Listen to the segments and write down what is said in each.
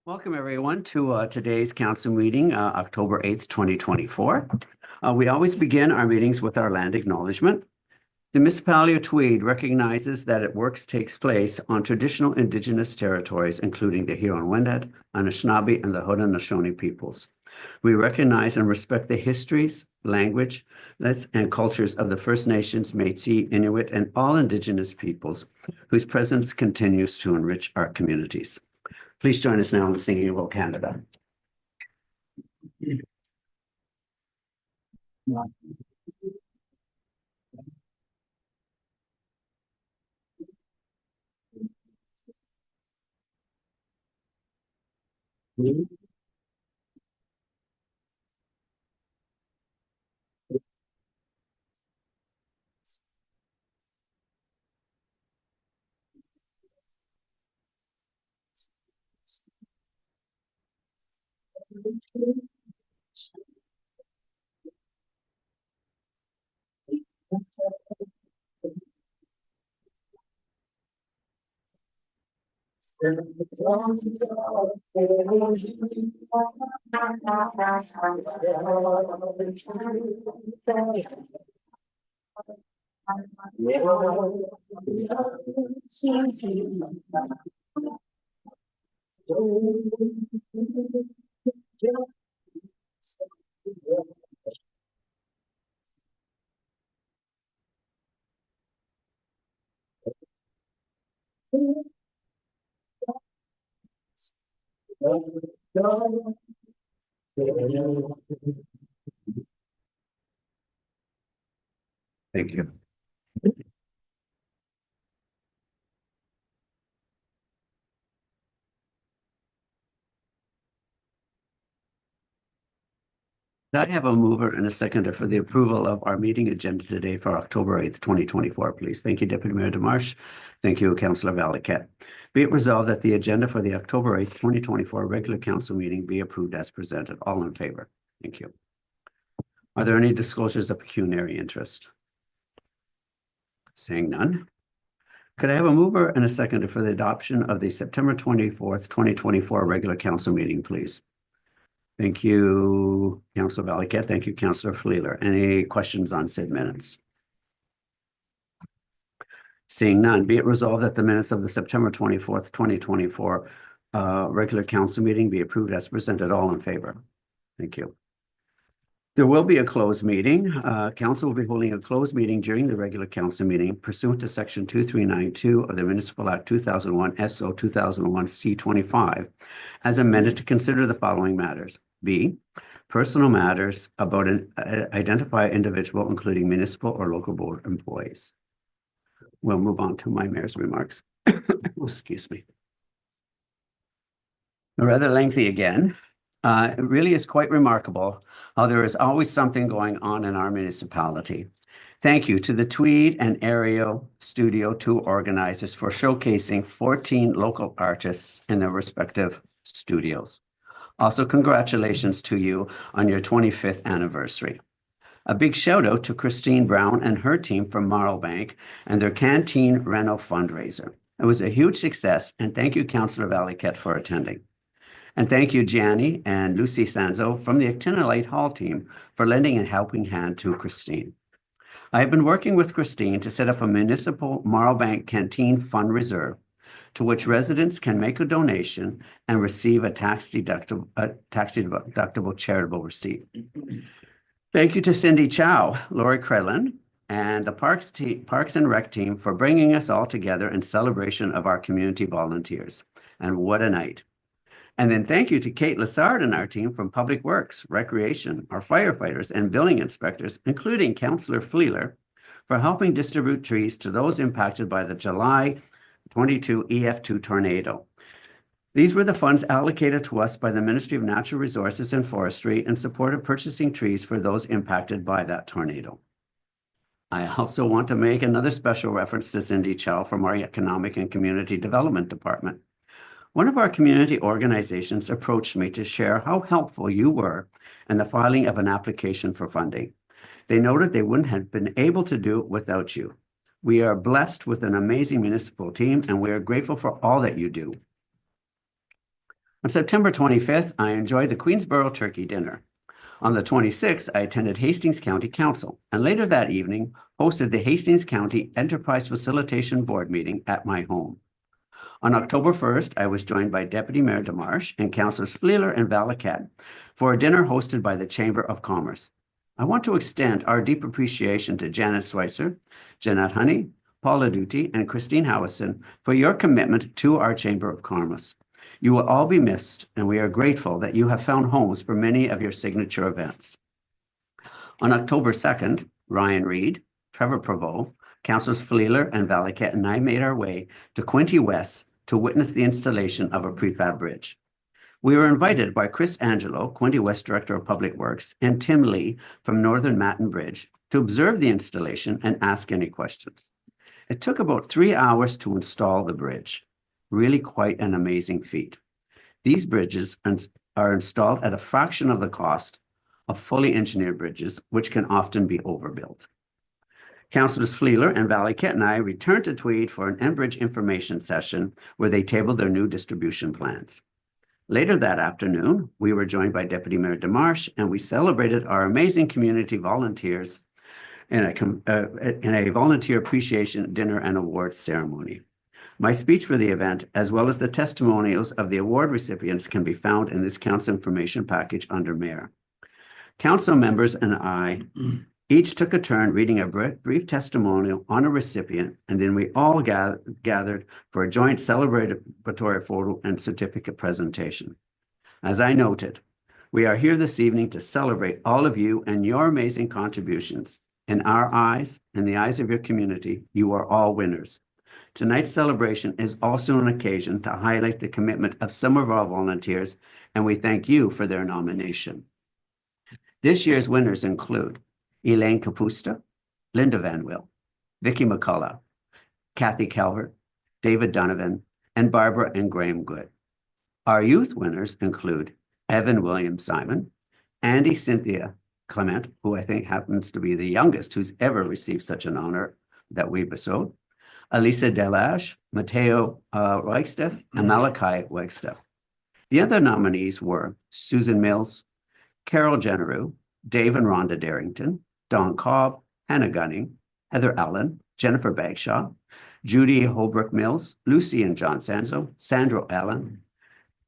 Welcome, everyone, to today's council meeting, October 8th, 2024. We always begin our meetings with our land acknowledgement. The municipality of Tweed recognizes that its work takes place on traditional Indigenous territories, including the Huron-Wendat, Anishinaabe, and the Haudenosaunee peoples. We recognize and respect the histories, language, and cultures of the First Nations, Métis, Inuit, and all Indigenous peoples whose presence continues to enrich our communities. Please join us now in singing about Canada. Thank you. I have a mover and a seconder for the approval of our meeting agenda today for October 8th, 2024, please. Thank you, Deputy Mayor Demarche. Thank you, Councillor Valiquette. Be it resolved that the agenda for the October 8th, 2024 regular council meeting be approved as presented. All in favor? Thank you. Are there any disclosures of pecuniary interest? Seeing none. Could I have a mover and a seconder for the adoption of the September 24th, 2024 regular council meeting, please? Thank you, Councillor Valiquette. Thank you, Councillor Fleeler. Any questions on said minutes? Seeing none, be it resolved that the minutes of the September 24th, 2024 regular council meeting be approved as presented. All in favor? Thank you. There will be a closed meeting. Council will be holding a closed meeting during the regular council meeting pursuant to Section 2392 of the Municipal Act 2001 SO 2001 C25 as amended to consider the following matters. B, personal matters about an identified individual, including municipal or local board employees. We'll move on to my mayor's remarks. Excuse me. Rather lengthy again. It really is quite remarkable how there is always something going on in our municipality. Thank you to the Tweed and Aereo Studio 2 organizers for showcasing 14 local artists in their respective studios. Also, congratulations to you on your 25th anniversary. A big shout out to Christine Brown and her team from Marlbank and their Canteen Reno fundraiser. It was a huge success, and thank you, Councillor Valiquette, for attending. And thank you, Gianni and Lucy Sanzo from the Actinolite Hall team for lending a helping hand to Christine. I have been working with Christine to set up a municipal Marlbank Canteen Fund Reserve to which residents can make a donation and receive a tax-deductible charitable receipt. Thank you to Cindy Chow, Lori Krellin, and the Parks and Rec team for bringing us all together in celebration of our community volunteers. And what a night. And then thank you to Kate Lassard and our team from Public Works, Recreation, our firefighters and building inspectors, including Councillor Fleeler, for helping distribute trees to those impacted by the July 22 EF2 tornado. These were the funds allocated to us by the Ministry of Natural Resources and Forestry in support of purchasing trees for those impacted by that tornado. I also want to make another special reference to Cindy Chow from our Economic and Community Development Department. One of our community organizations approached me to share how helpful you were in the filing of an application for funding. They noted they wouldn't have been able to do it without you. We are blessed with an amazing municipal team, and we are grateful for all that you do. On September 25th, I enjoyed the Queensborough Turkey Dinner. On the 26th, I attended Hastings County Council, and later that evening, hosted the Hastings County Enterprise Facilitation Board meeting at my home. On October 1st, I was joined by Deputy Mayor DeMarsh and Councillors Fleeler and Valaket for a dinner hosted by the Chamber of Commerce. I want to extend our deep appreciation to Janet Schweitzer, Jeanette Honey, Paula Duty, and Christine Howison for your commitment to our Chamber of Commerce. You will all be missed, and we are grateful that you have found homes for many of your signature events. On October 2nd, Ryan Reed, Trevor Prevost, Councillors Fleeler and Valaket and I made our way to Quinte West to witness the installation of a prefab bridge. We were invited by Chris Angelo, Quinte West Director of Public Works, and Tim Lee from Northern Matten Bridge to observe the installation and ask any questions. It took about 3 hours to install the bridge. Really quite an amazing feat. These bridges are installed at a fraction of the cost of fully engineered bridges, which can often be overbuilt. Councillors Fleeler and Valaket and I returned to Tweed for an Enbridge information session where they tabled their new distribution plans. Later that afternoon, we were joined by Deputy Mayor DeMarsh, and we celebrated our amazing community volunteers in a volunteer appreciation dinner and awards ceremony. My speech for the event, as well as the testimonials of the award recipients, can be found in this council information package under Mayor. Council members and I each took a turn reading a brief testimonial on a recipient, and then we all gathered for a joint celebratory photo and certificate presentation. As I noted, we are here this evening to celebrate all of you and your amazing contributions. In our eyes, in the eyes of your community, you are all winners. Tonight's celebration is also an occasion to highlight the commitment of some of our volunteers, and we thank you for their nomination. This year's winners include Elaine Capusta, Linda Van Wil, Vicky McCullough, Kathy Calvert, David Donovan, and Barbara and Graham Good. Our youth winners include Evan William Simon, Andy Cynthia Clement, who I think happens to be the youngest who's ever received such an honor that we bestowed, Elisa Delage, Matteo Wegsteff, and Malachi Wegsteff. The other nominees were Susan Mills, Carol Generou, Dave and Rhonda Darrington, Don Cobb, Hannah Gunning, Heather Allen, Jennifer Bagshaw, Judy Holbrook Mills, Lucy and John Sanzo, Sandra Allen,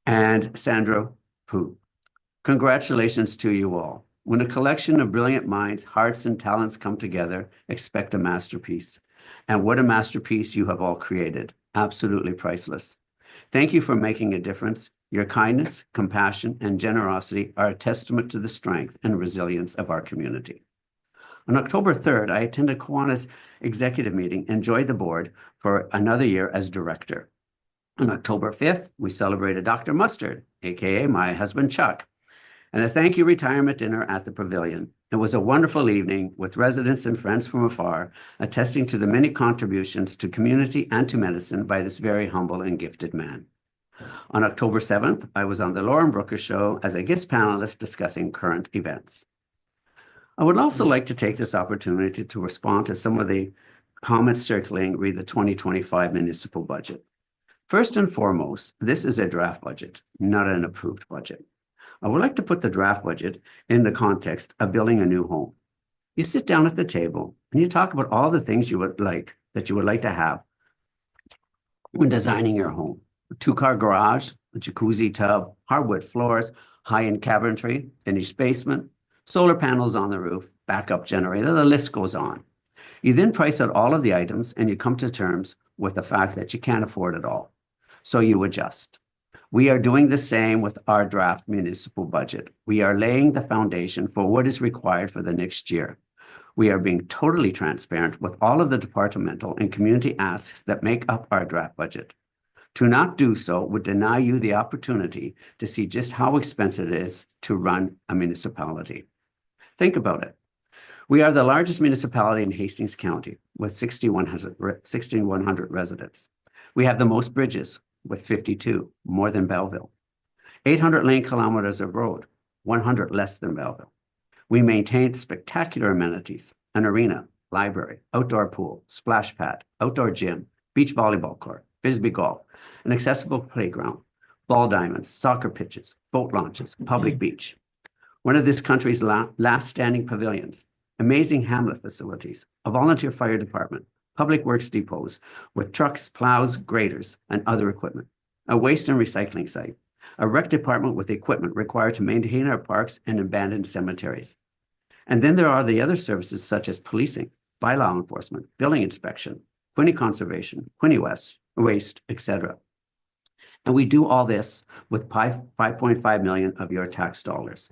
and Sandra Pooh. Congratulations to you all. When a collection of brilliant minds, hearts, and talents come together, expect a masterpiece. And what a masterpiece you have all created. Absolutely priceless. Thank you for making a difference. Your kindness, compassion, and generosity are a testament to the strength and resilience of our community. On October 3rd, I attended Kiwanis executive meeting and joined the board for another year as director. On October 5th, we celebrated Dr. Mustard, aka my husband Chuck, and a thank you retirement dinner at the Pavilion. It was a wonderful evening with residents and friends from afar, attesting to the many contributions to community and to medicine by this very humble and gifted man. On October 7th, I was on the Lauren Brooker Show as a guest panelist discussing current events. I would also like to take this opportunity to respond to some of the comments circulating re the 2025 municipal budget. First and foremost, this is a draft budget, not an approved budget. I would like to put the draft budget in the context of building a new home. You sit down at the table and you talk about all the things you would like to have when designing your home. A 2-car garage, a jacuzzi tub, hardwood floors, high-end cabinetry, finished basement, solar panels on the roof, backup generator, the list goes on. You then price out all of the items and you come to terms with the fact that you can't afford it all. So you adjust. We are doing the same with our draft municipal budget. We are laying the foundation for what is required for the next year. We are being totally transparent with all of the departmental and community asks that make up our draft budget. To not do so would deny you the opportunity to see just how expensive it is to run a municipality. Think about it. We are the largest municipality in Hastings County with 6,100 residents. We have the most bridges with 52, more than Belleville. 800 lane kilometers of road, 100 less than Belleville. We maintain spectacular amenities, an arena, library, outdoor pool, splash pad, outdoor gym, beach volleyball court, Bisbee golf, an accessible playground, ball diamonds, soccer pitches, boat launches, public beach. One of this country's last standing pavilions, amazing hamlet facilities, a volunteer fire department, public works depots with trucks, plows, graders, and other equipment, a waste and recycling site, a rec department with equipment required to maintain our parks and abandoned cemeteries. And then there are the other services such as policing, bylaw enforcement, building inspection, Quinte conservation, Quinte waste, etc. And we do all this with 5.5 million of your tax dollars.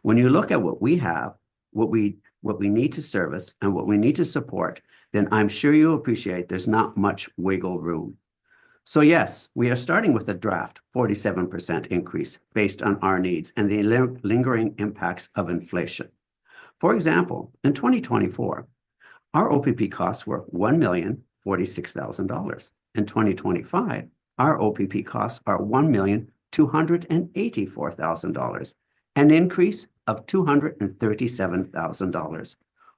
When you look at what we have, what we need to service and what we need to support, then I'm sure you appreciate there's not much wiggle room. So yes, we are starting with a draft 47% increase based on our needs and the lingering impacts of inflation. For example, in 2024, our OPP costs were $1,046,000. In 2025, our OPP costs are $1,284,000, an increase of $237,000,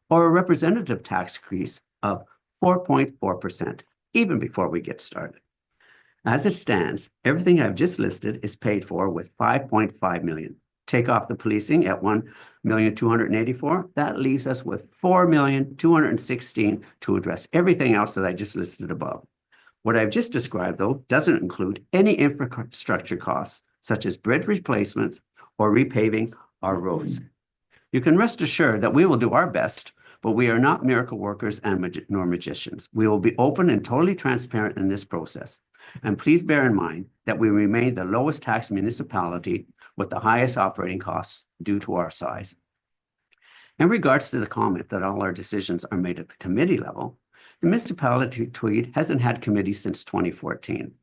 or a representative tax increase of 4.4%, even before we get started. As it stands, everything I've just listed is paid for with 5.5 million. Take off the policing at 1,284,000, that leaves us with 4,216,000 to address everything else that I just listed above. What I've just described, though, doesn't include any infrastructure costs, such as bridge replacements or repaving our roads. You can rest assured that we will do our best, but we are not miracle workers nor magicians. We will be open and totally transparent in this process. And please bear in mind that we remain the lowest tax municipality with the highest operating costs due to our size. In regards to the comment that all our decisions are made at the committee level, the municipality of Tweed hasn't had committees since 2014.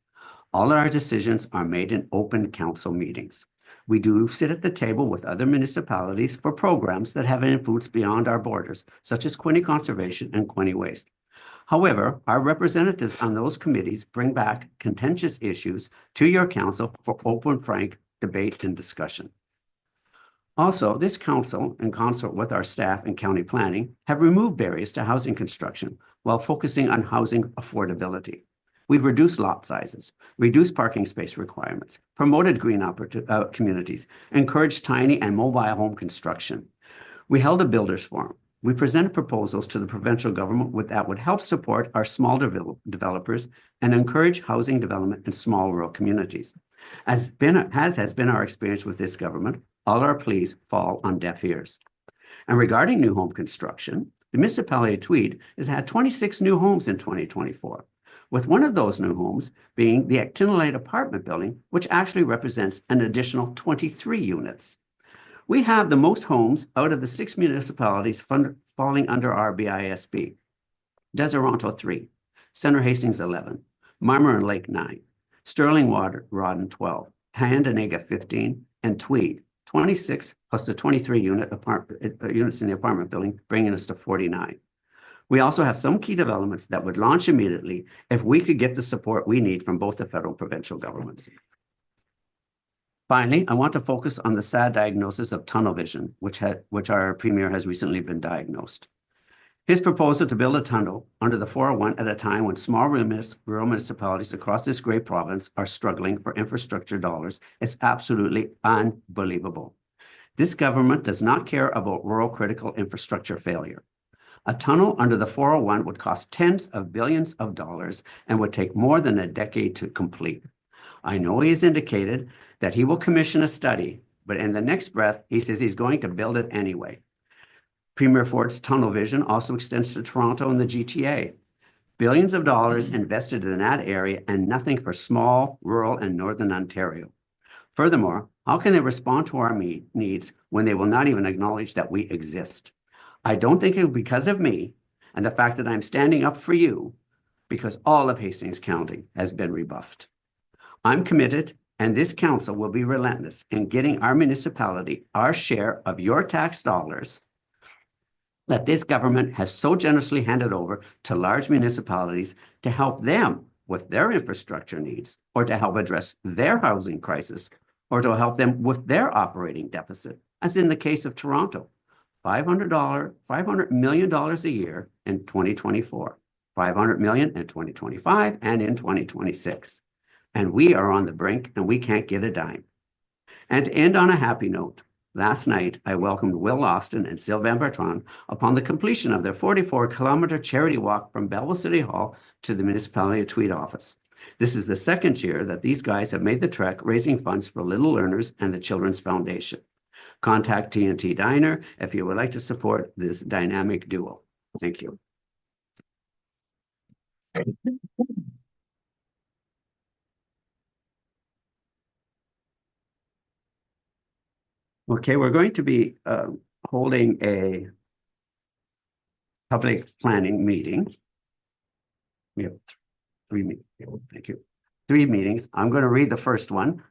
All our decisions are made in open council meetings. We do sit at the table with other municipalities for programs that have influence beyond our borders, such as Quinte Conservation and Quinte Waste. However, our representatives on those committees bring back contentious issues to your council for open, frank debate and discussion. Also, this council, in concert with our staff and county planning, have removed barriers to housing construction while focusing on housing affordability. We've reduced lot sizes, reduced parking space requirements, promoted green communities, encouraged tiny and mobile home construction. We held a builders forum. We presented proposals to the provincial government that would help support our small developers and encourage housing development in small rural communities. As has been our experience with this government, all our pleas fall on deaf ears. And regarding new home construction, the municipality of Tweed has had 26 new homes in 2024, with one of those new homes being the Actinolite apartment building, which actually represents an additional 23 units. We have the most homes out of the 6 municipalities falling under our BISB. Deseronto 3, Center Hastings 11, Marmor Lake 9, Sterling Rawdon 12, Tyendinaga 15, and Tweed 26 plus the 23 units in the apartment building, bringing us to 49. We also have some key developments that would launch immediately if we could get the support we need from both the federal and provincial governments. Finally, I want to focus on the sad diagnosis of tunnel vision, which our premier has recently been diagnosed. His proposal to build a tunnel under the 401 at a time when small rural municipalities across this great province are struggling for infrastructure dollars is absolutely unbelievable. This government does not care about rural critical infrastructure failure. A tunnel under the 401 would cost tens of billions of dollars and would take more than a decade to complete. I know he has indicated that he will commission a study, but in the next breath, he says he's going to build it anyway. Premier Ford's tunnel vision also extends to Toronto and the GTA. Billions of dollars invested in that area and nothing for small, rural, and northern Ontario. Furthermore, how can they respond to our needs when they will not even acknowledge that we exist? I don't think it will be because of me and the fact that I'm standing up for you, because all of Hastings County has been rebuffed. I'm committed, and this council will be relentless in getting our municipality our share of your tax dollars that this government has so generously handed over to large municipalities to help them with their infrastructure needs, or to help address their housing crisis, or to help them with their operating deficit, as in the case of Toronto. $500 million a year in 2024, $500 million in 2025, and in 2026. And we are on the brink and we can't get a dime. And to end on a happy note, last night I welcomed Will Austin and Sylvain Bertrand upon the completion of their 44-kilometer charity walk from Belleville City Hall to the Municipality of Tweed office. This is the second year that these guys have made the trek, raising funds for Little Learners and the Children's Foundation. Contact TNT Diner if you would like to support this dynamic duo. Thank you. Okay, we're going to be holding a public planning meeting. We have three meetings. Thank you. 3 meetings. I'm going to read the first one.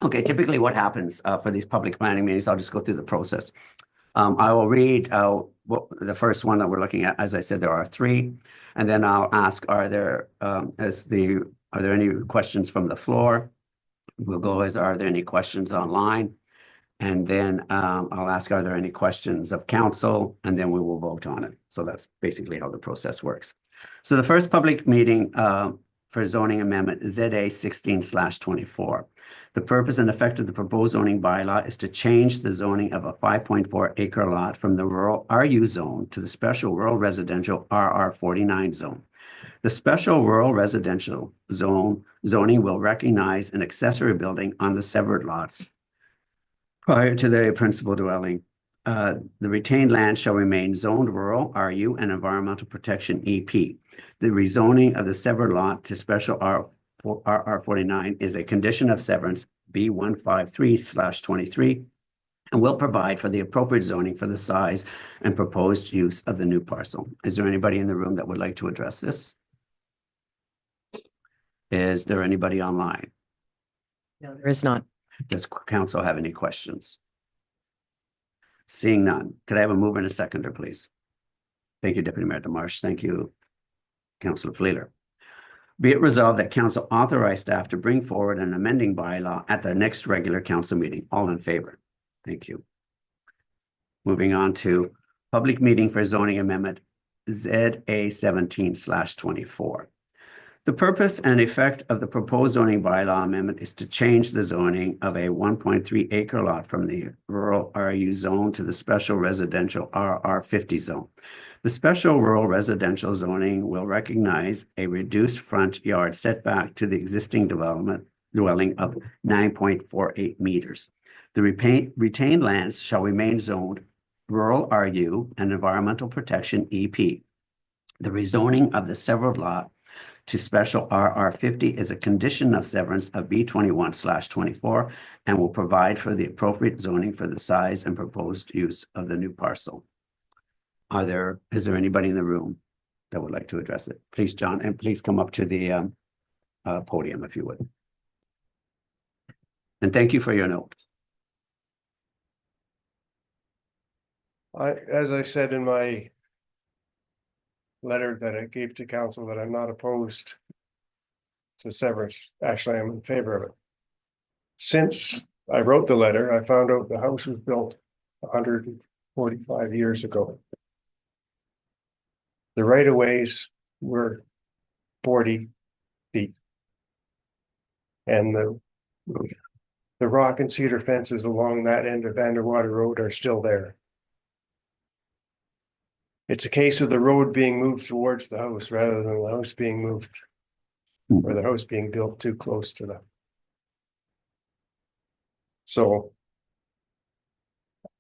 Okay, typically what happens for these public planning meetings, I'll just go through the process. I will read the first one that we're looking at. As I said, there are 3, and then I'll ask, are there any questions from the floor? We'll go as, are there any questions online? And then I'll ask, are there any questions of council? And then we will vote on it. So that's basically how the process works. So the first public meeting for zoning amendment is ZA 16/24. The purpose and effect of the proposed zoning bylaw is to change the zoning of a 5.4 acre lot from the rural RU zone to the special rural residential RR 49 zone. The special rural residential zoning will recognize an accessory building on the severed lots prior to the principal dwelling. The retained land shall remain zoned rural RU and environmental protection EP. The rezoning of the severed lot to special RR 49 is a condition of severance B153/23 and will provide for the appropriate zoning for the size and proposed use of the new parcel. Is there anybody in the room that would like to address this? Is there anybody online? No, there is not. Does council have any questions? Seeing none, could I have a mover and a seconder, please? Thank you, Deputy Mayor DeMarsh. Thank you, Councillor Fleeler. Be it resolved that council authorize staff to bring forward an amending bylaw at the next regular council meeting. All in favor? Thank you. Moving on to public meeting for zoning amendment ZA 17/24. The purpose and effect of the proposed zoning bylaw amendment is to change the zoning of a 1.3 acre lot from the rural RU zone to the special residential RR 50 zone. The special rural residential zoning will recognize a reduced front yard setback to the existing dwelling of 9.48 meters. The retained lands shall remain zoned rural RU and environmental protection EP. The rezoning of the severed lot to special RR 50 is a condition of severance of B21/24 and will provide for the appropriate zoning for the size and proposed use of the new parcel. Is there anybody in the room that would like to address it? Please, John, and please come up to the podium if you would. And thank you for your note. As I said in my letter that I gave to council, that I'm not opposed to severance. Actually, I'm in favor of it. Since I wrote the letter, I found out the house was built 145 years ago. The right-of-ways were 40 feet. And the rock and cedar fences along that end of Vanderwater Road are still there. It's a case of the road being moved towards the house rather than the house being moved, or the house being built too close to them. So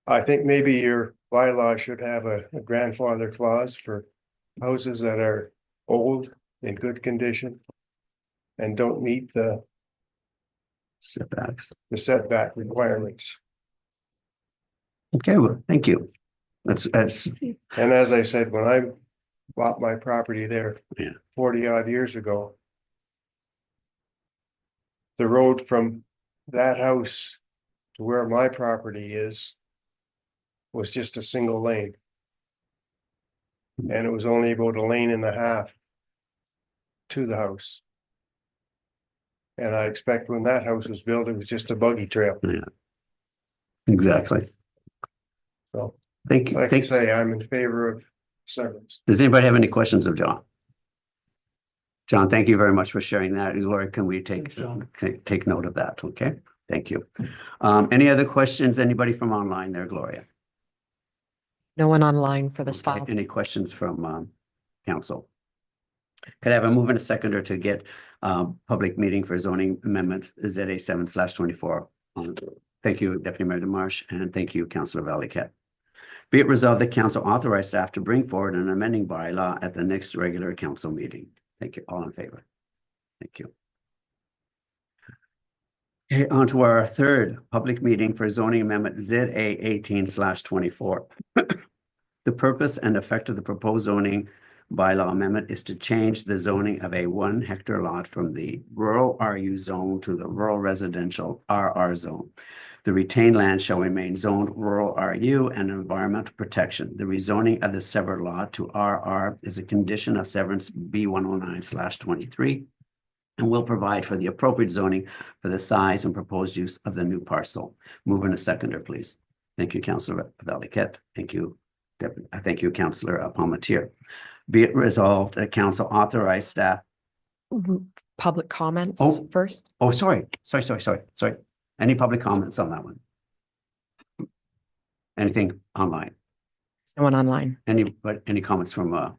I think maybe your bylaw should have a grandfather clause for houses that are old, in good condition, and don't meet the setback requirements. Okay, well, thank you. That's And as I said, when I bought my property there 40 odd years ago, the road from that house to where my property is was just a single lane. And it was only about 1.5 lanes to the house. And I expect when that house was built, it was just a buggy trail. Yeah, exactly. So, Thank you. like I say, I'm in favor of severance. Does anybody have any questions of John? John, thank you very much for sharing that. Laura, can we take note of that? Okay, thank you. Any other questions? Anybody from online there, Gloria? No one online for this Okay, file. any questions from council? Could I have a move and a seconder to get public meeting for zoning amendments ZA 7/24? Thank you, Deputy Mayor DeMarche, and thank you, Councillor Valiquette. Be it resolved that council authorize staff to bring forward an amending bylaw at the next regular council meeting. Thank you. All in favor? Thank you. Okay, on to our third public meeting for zoning amendment ZA 18/24. The purpose and effect of the proposed zoning bylaw amendment is to change the zoning of a 1 hectare lot from the rural RU zone to the rural residential RR zone. The retained land shall remain zoned rural RU and environmental protection. The rezoning of the severed lot to RR is a condition of severance B 109/23 and will provide for the appropriate zoning for the size and proposed use of the new parcel. Move in a seconder, please. Thank you, Councillor Valiquette. Thank you, thank you, Councillor Palmetier. Be it resolved that council authorize staff. Public comments Oh. first. Oh, sorry. Any public comments on that one? Anything online? No one online. Any comments from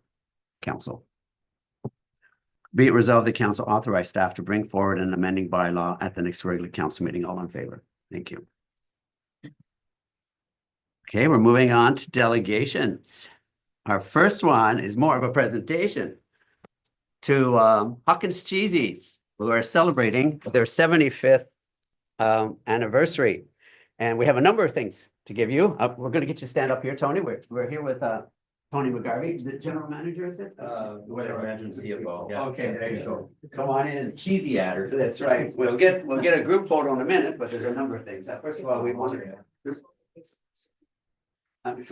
council? Be it resolved, the council authorize staff to bring forward an amending bylaw at the next regular council meeting. All in favor? Thank you. Okay, we're moving on to delegations. Our first one is more of a presentation to Hawkins Cheesies, who are celebrating their 75th anniversary. And we have a number of things to give you. We're going to get you to stand up here, Tony. We're here with Tony McGarvey, the general manager, is it? Whatever, imagine CFO. Yeah. Okay, there you go. Come on in. Cheesy adder. That's right. We'll get a group photo in a minute, but there's a number of things. First of all, we want to.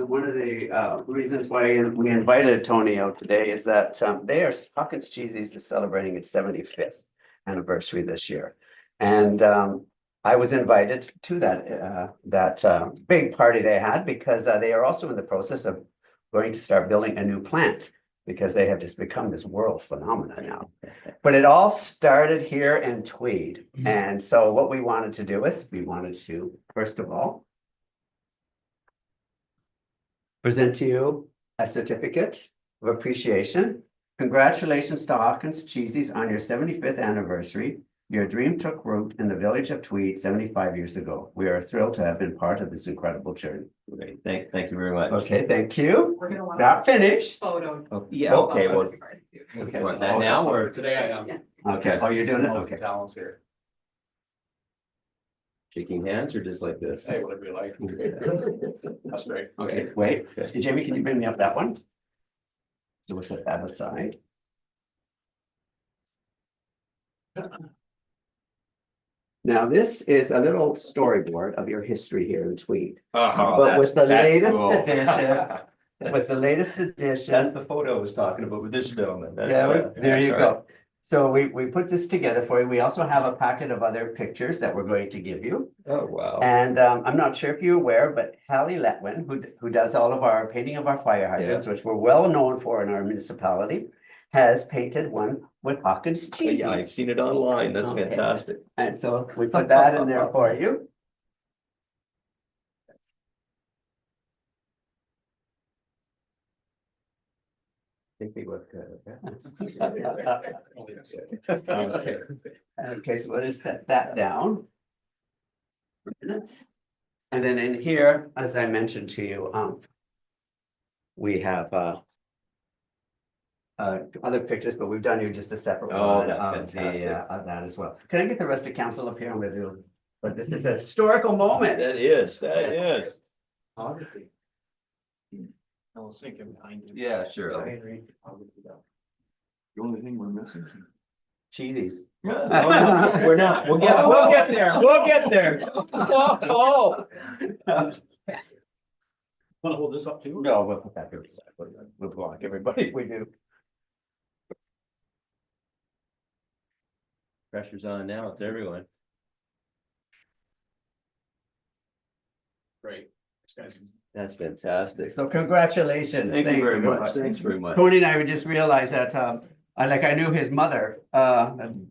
One of the reasons why we invited Tony out today is that Hawkins Cheesies is celebrating its 75th anniversary this year. And I was invited to that big party they had because they are also in the process of going to start building a new plant because they have just become this world phenomenon now. But it all started here in Tweed. And so what we wanted to do is we wanted to, first of all, present to you a certificate of appreciation. Congratulations to Hawkins Cheesies on your 75th anniversary. Your dream took root in the village of Tweed 75 years ago. We are thrilled to have been part of this incredible journey. Great. Thank you very much. Okay, thank you. We're gonna want Not finished. photo. Oh, yeah, okay, well, Okay. want that now or? Today I am. Okay, oh, you're doing it? Okay. Talents here. Shaking hands or just like this? Hey, whatever you like. That's great. Okay, wait. Jamie, can you bring me up that one? So we'll set that aside. Now, this is a little storyboard of your history here in Tweed. Oh, But with the that's latest cool. edition, With the latest edition. That's the photo I was talking about with this gentleman. That's, Yeah, there you that's go. So we put this together for you. We also have a packet of other pictures that we're going to give you. right. Oh, wow. And I'm not sure if you're aware, but Hallie Letwin, who does all of our painting of our fire hydrants, which we're well known for in our municipality, has painted one with Hawkins Cheesies. Yeah, I've seen it online. That's Okay. fantastic. And so we put that in there for you. I think they look good. Okay. Okay, so we'll just set that down. And then in here, as I mentioned to you, we have other pictures, but we've done you just a separate Oh, one that's of fantastic. of that as well. Can I get the rest of council up here with you? But this is a historical moment. That is. Obviously. I was thinking behind you. Yeah, sure. The only thing we're missing. Cheesies. We're not, we'll get there, we'll get there. Oh. Want to hold this up too? No, we'll put that here. We'll block everybody if we do. Pressure's on now, it's everyone. Great. Thanks, guys. That's fantastic. So congratulations. Thank you very much. Thanks very much. Tony and I just realized that, I knew his mother,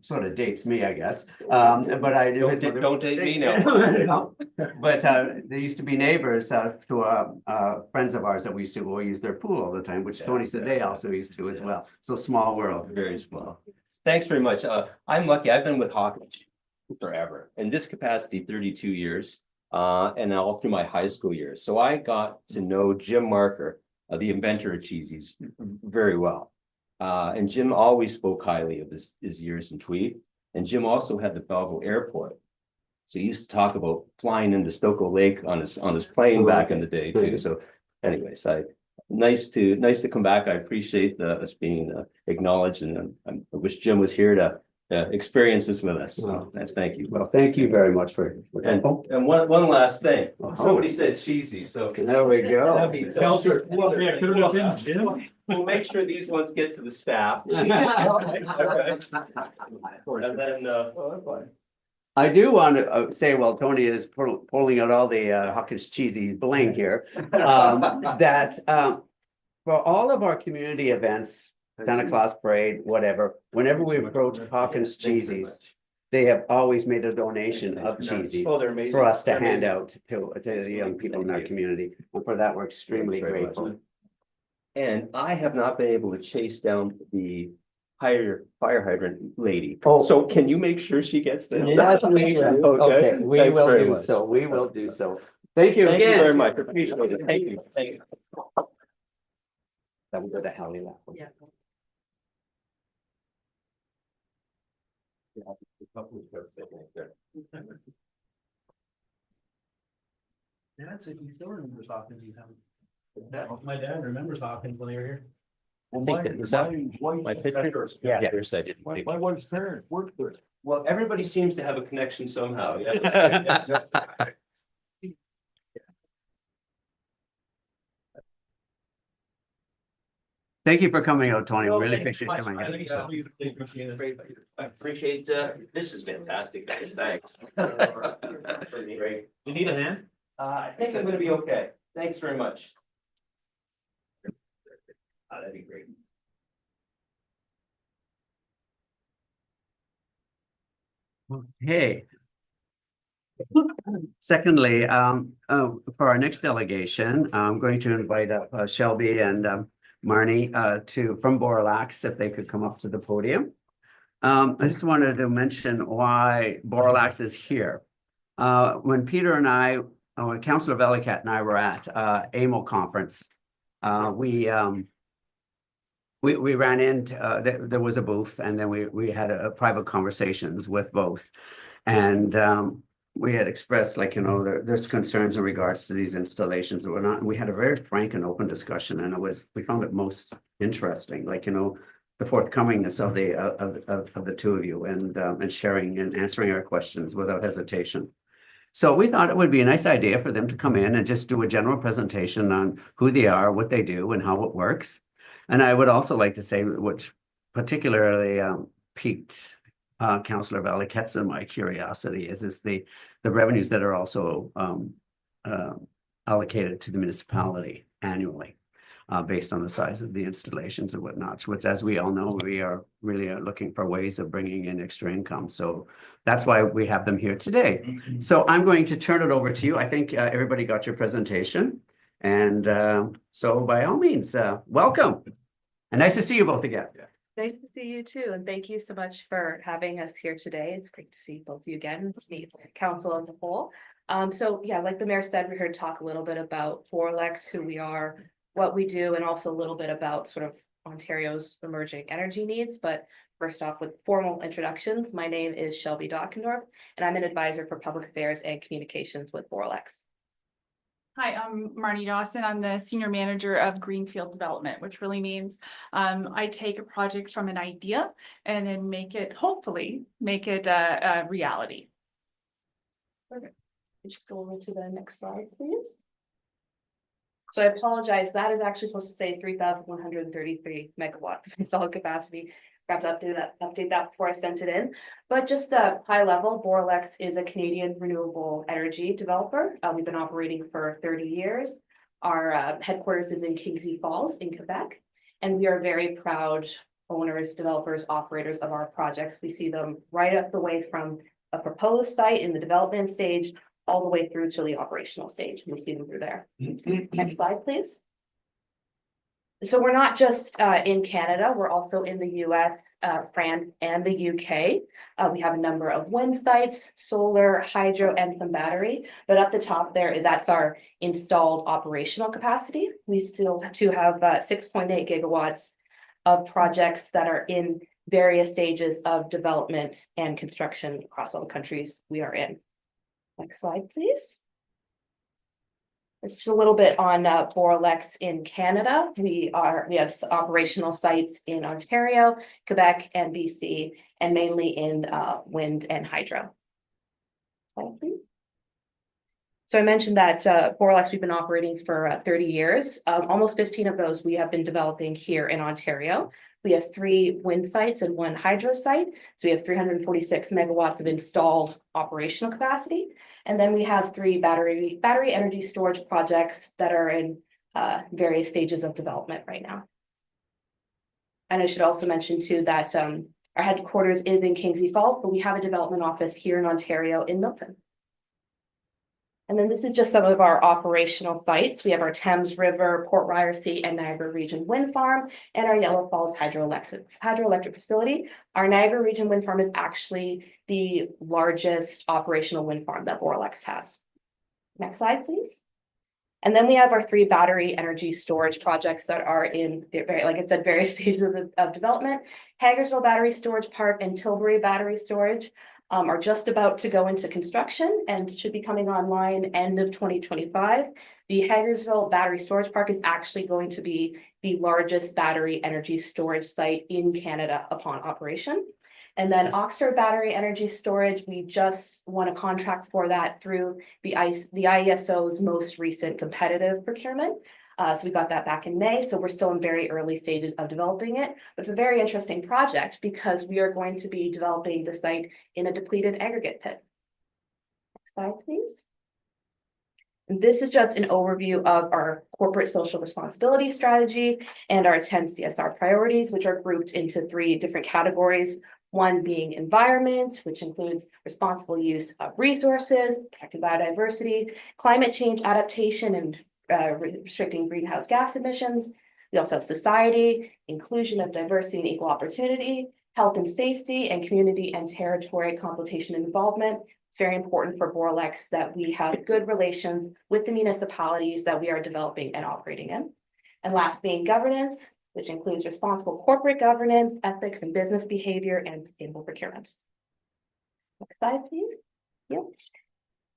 sort of dates me, I guess. But I knew his mother. Don't date me now. No. But, they used to be neighbors, to, friends of ours that we used to go use their pool all the time, which Tony said they also used to as well. So small world. Very small. Thanks very much. I'm lucky. I've been with Hawkins forever. In this capacity, 32 years, and all through my high school years. So I got to know Jim Marker, the inventor of Cheesies, very well. And Jim always spoke highly of his years in Tweed. And Jim also had the Belleville Airport. So he used to talk about flying into Stokoe Lake on his plane back in the day too. So anyways, nice to come back. I appreciate us being acknowledged, and I wish Jim was here to experience this with us. So thank you. Well, thank you very much for. And one last thing. Somebody said cheesy, so There we go. that'd be. Counselor, well, yeah, could have been Jim. We'll make sure these ones get to the staff. And then, I do want to say, while Tony is pulling out all the Hawkins cheesy bling here, that for all of our community events, Santa Claus parade, whatever, whenever we approach Hawkins cheesies, they have always made a donation of cheesies Oh, they're amazing. for us to They're hand amazing. out to the young people in our Thank you. community. And for that, we're extremely Thank you very much. grateful. And I have not been able to chase down the fire hydrant lady. Oh. So can you make sure she gets this? Yes, we will. Okay, we Thanks will very do much. so. We will do so. Thank you Thank you again. very much. Appreciate it. Thank you. Thank you. That was the hell you laughed. Yeah. That's if you still remembers Hawkins, you have. My dad remembers Hawkins when they were here. I think that was that my picture. Yeah. Yes, I did. My wife's parents worked there. Well, everybody seems to have a connection somehow. Yeah. Thank you for coming out, Tony. No, Really thank you appreciate you so much. coming I out. think so. I appreciate, this is fantastic, guys, thanks. Great. You need a hand? I think I'm gonna be okay, thanks very much. That'd be great. Hey. Secondly, for our next delegation, I'm going to invite up Shelby and Marnie from Borlax, if they could come up to the podium. I just wanted to mention why Borlax is here. When Peter and I, when Councillor Velikat and I were at AMO conference, we ran into, there was a booth, and then we had a private conversations with both. And we had expressed, like, there's concerns in regards to these installations or not. And we had a very frank and open discussion, and we found it most interesting, like, the forthcomingness of the two of you, and sharing and answering our questions without hesitation. So we thought it would be a nice idea for them to come in and just do a general presentation on who they are, what they do, and how it works. And I would also like to say, which particularly piqued Councillor Velikat's and my curiosity, is the revenues that are also allocated to the municipality annually, based on the size of the installations and whatnot, which, as we all know, we are really looking for ways of bringing in extra income. So that's why we have them here today. So I'm going to turn it over to you. I think everybody got your presentation. And so by all means, welcome. And nice to see you both again. Nice to see you too, and thank you so much for having us here today. It's great to see both of you again, to meet council as a whole. So yeah, like the mayor said, we're here to talk a little bit about Borlax, who we are, what we do, and also a little bit about sort of Ontario's emerging energy needs. But first off, with formal introductions, my name is Shelby Dockendorf, and I'm an advisor for public affairs and communications with Borlax. Hi, I'm Marnie Dawson. I'm the Senior Manager of Greenfield Development, which really means I take a project from an idea and then hopefully make it a reality. Perfect. Just go over to the next slide, please. So I apologize, that is actually supposed to say 3,133 megawatts of installed capacity. Got to update that before I sent it in. But just a high level, Borlax is a Canadian renewable energy developer. We've been operating for 30 years. Our headquarters is in Kingsley Falls in Quebec, and we are very proud owners, developers, operators of our projects. We see them right up the way from a proposed site in the development stage all the way through to the operational stage. We see them through there. Next slide, please. So we're not just in Canada, we're also in the US, France, and the UK. We have a number of wind sites, solar, hydro, and some battery. But up the top there, that's our installed operational capacity. We still have 6.8 gigawatts of projects that are in various stages of development and construction across all the countries we are in. Next slide, please. It's just a little bit on Boralex in Canada. We have operational sites in Ontario, Quebec, and BC, and mainly in wind and hydro. Slide, please. So I mentioned that Boralex, we've been operating for 30 years. Almost 15 of those we have been developing here in Ontario. We have 3 wind sites and 1 hydro site. So we have 346 megawatts of installed operational capacity. And then we have 3 battery energy storage projects that are in various stages of development right now. And I should also mention too that our headquarters is in Kingsley Falls, but we have a development office here in Ontario in Milton. And then this is just some of our operational sites. We have our Thames River, Port Ryerson, and Niagara Region Wind Farm, and our Yellow Falls hydroelectric facility. Our Niagara Region Wind Farm is actually the largest operational wind farm that Boralex has. Next slide, please. And then we have our 3 battery energy storage projects that are in, like I said, various stages of development. Hagersville Battery Storage Park and Tilbury Battery Storage are just about to go into construction and should be coming online end of 2025. The Hagersville Battery Storage Park is actually going to be the largest battery energy storage site in Canada upon operation. And then Oxford Battery Energy Storage, we just won a contract for that through the IESO's most recent competitive procurement. So we got that back in May, so we're still in very early stages of developing it. But it's a very interesting project because we are going to be developing the site in a depleted aggregate pit. Next slide, please. And this is just an overview of our corporate social responsibility strategy and our 10 CSR priorities, which are grouped into 3 different categories. One being environment, which includes responsible use of resources, protecting biodiversity, climate change adaptation, and restricting greenhouse gas emissions. We also have society, inclusion of diversity and equal opportunity, health and safety, and community and territory consultation and involvement. It's very important for Boralex that we have good relations with the municipalities that we are developing and operating in. And last being governance, which includes responsible corporate governance, ethics and business behavior, and sustainable procurement. Next slide, please. Yep.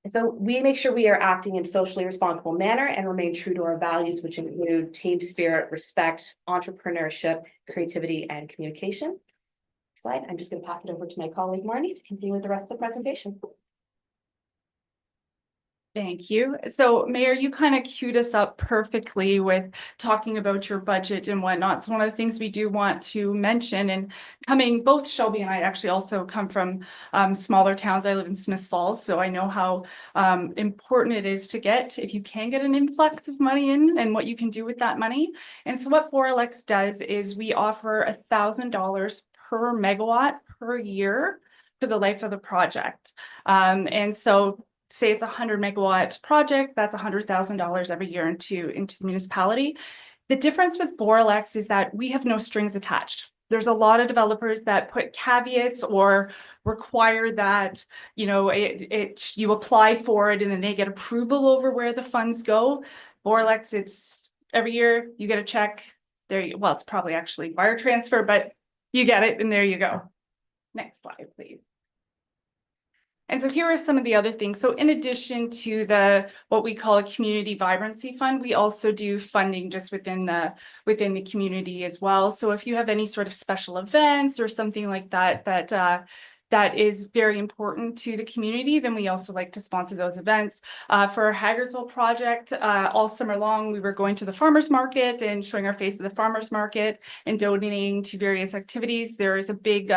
And so we make sure we are acting in a socially responsible manner and remain true to our values, which include team spirit, respect, entrepreneurship, creativity, and communication. Next slide. I'm just going to pass it over to my colleague Marnie to continue with the rest of the presentation. Thank you. So Mayor, you kind of queued us up perfectly with talking about your budget and whatnot. So one of the things we do want to mention, and both Shelby and I actually also come from smaller towns. I live in Smiths Falls, so I know how important it is to get, if you can get an influx of money in and what you can do with that money. And so what Boralex does is we offer $1,000 per megawatt per year for the life of the project. And so say it's a 100 megawatt project, that's $100,000 every year into the municipality. The difference with Boralex is that we have no strings attached. There's a lot of developers that put caveats or require that, you know, you apply for it and then they get approval over where the funds go. Boralex, it's every year you get a check there. Well, it's probably actually wire transfer, but you get it and there you go. Next slide, please. And so here are some of the other things. So in addition to what we call a community vibrancy fund, we also do funding just within the community as well. So if you have any sort of special events or something like that, that is very important to the community, then we also like to sponsor those events. For our Hagersville project, all summer long, we were going to the farmers market and showing our face at the farmers market and donating to various activities. There is a big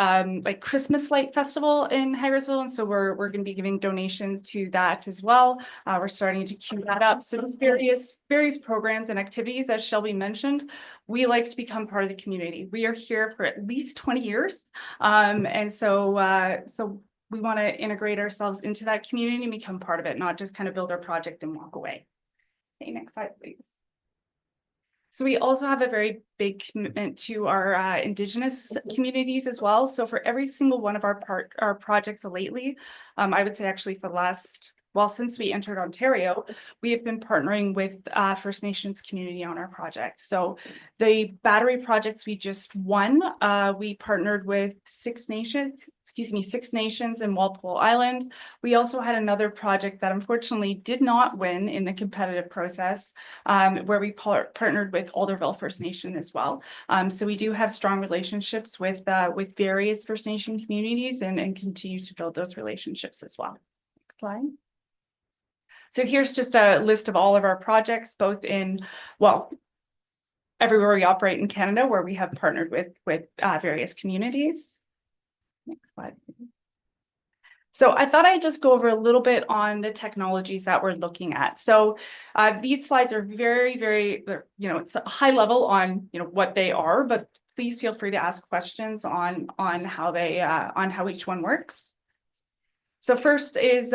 like Christmas Light Festival in Hagersville. And so we're going to be giving donations to that as well. We're starting to queue that up. So there's various programs and activities, as Shelby mentioned. We like to become part of the community. We are here for at least 20 years. And so we want to integrate ourselves into that community and become part of it, not just kind of build our project and walk away. Okay, next slide, please. So we also have a very big commitment to our Indigenous communities as well. So for every single one of our projects lately, I would say actually for the last, well, since we entered Ontario, we have been partnering with First Nations community on our projects. So the battery projects we just won, we partnered with Six Nations in Walpole Island. We also had another project that unfortunately did not win in the competitive process, where we partnered with Alderville First Nation as well. So we do have strong relationships with various First Nation communities and continue to build those relationships as well. Next slide. So here's just a list of all of our projects, both in, well, everywhere we operate in Canada, where we have partnered with various communities. Next slide. So I thought I'd just go over a little bit on the technologies that we're looking at. So these slides are very, it's a high level on, what they are, but please feel free to ask questions on how each one works. So first is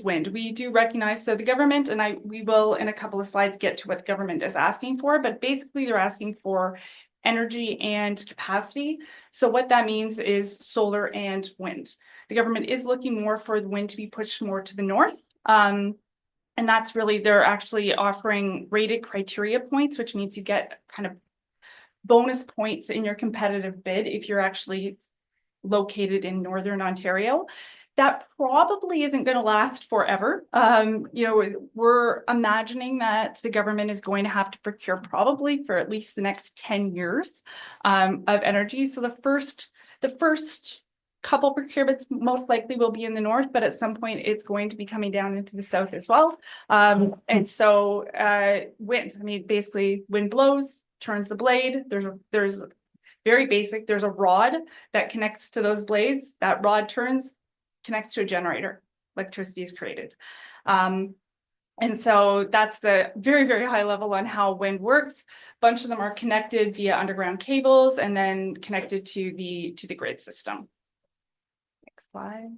wind. We do recognize, so the government, and we will in a couple of slides get to what the government is asking for, but basically they're asking for energy and capacity. So what that means is solar and wind. The government is looking more for the wind to be pushed more to the north. And that's really, they're actually offering rated criteria points, which means you get kind of bonus points in your competitive bid if you're actually located in Northern Ontario. That probably isn't going to last forever. We're imagining that the government is going to have to procure probably for at least the next 10 years of energy. So the first couple procurements most likely will be in the north, but at some point it's going to be coming down into the south as well. And so wind, basically wind blows, turns the blade. There's very basic, there's a rod that connects to those blades. That rod turns, connects to a generator, electricity is created. And so that's the very, very high level on how wind works. A bunch of them are connected via underground cables and then connected to the grid system. Next slide.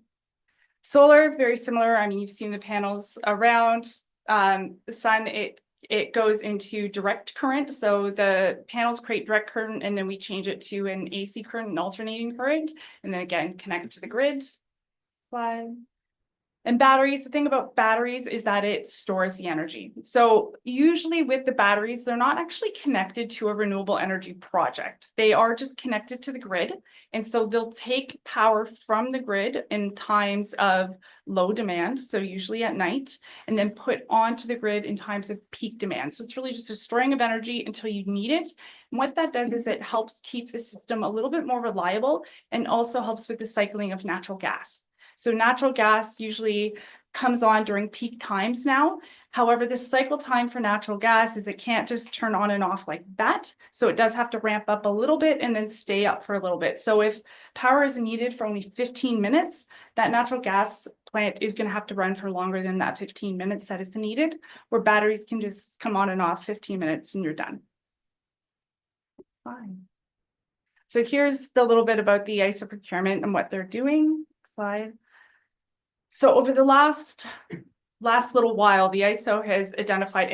Solar, very similar. You've seen the panels around. The sun, it goes into direct current. So the panels create direct current and then we change it to an AC current, an alternating current, and then again, connect to the grid. Slide. And batteries, the thing about batteries is that it stores the energy. So usually with the batteries, they're not actually connected to a renewable energy project. They are just connected to the grid. And so they'll take power from the grid in times of low demand, so usually at night, and then put onto the grid in times of peak demand. So it's really just a storing of energy until you need it. And what that does is it helps keep the system a little bit more reliable and also helps with the cycling of natural gas. So natural gas usually comes on during peak times now. However, the cycle time for natural gas is it can't just turn on and off like that. So it does have to ramp up a little bit and then stay up for a little bit. So if power is needed for only 15 minutes, that natural gas plant is going to have to run for longer than that 15 minutes that is needed, where batteries can just come on and off 15 minutes and you're done. Fine. So here's the little bit about the ISO procurement and what they're doing. Slide. So over the last little while, the ISO has identified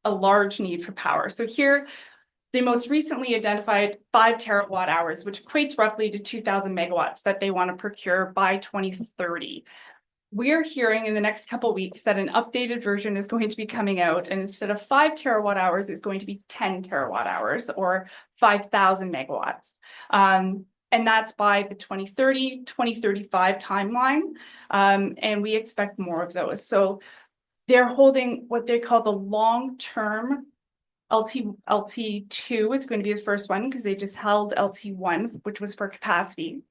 a large need for power. So here, they most recently identified 5 terawatt hours, which equates roughly to 2,000 megawatts that they want to procure by 2030. We're hearing in the next couple of weeks that an updated version is going to be coming out, and instead of 5 terawatt hours, it's going to be 10 terawatt hours or 5,000 megawatts. And that's by the 2030, 2035 timeline. And we expect more of those. So they're holding what they call the long-term LT2. It's going to be the first one because they just held LT1, which was for capacity.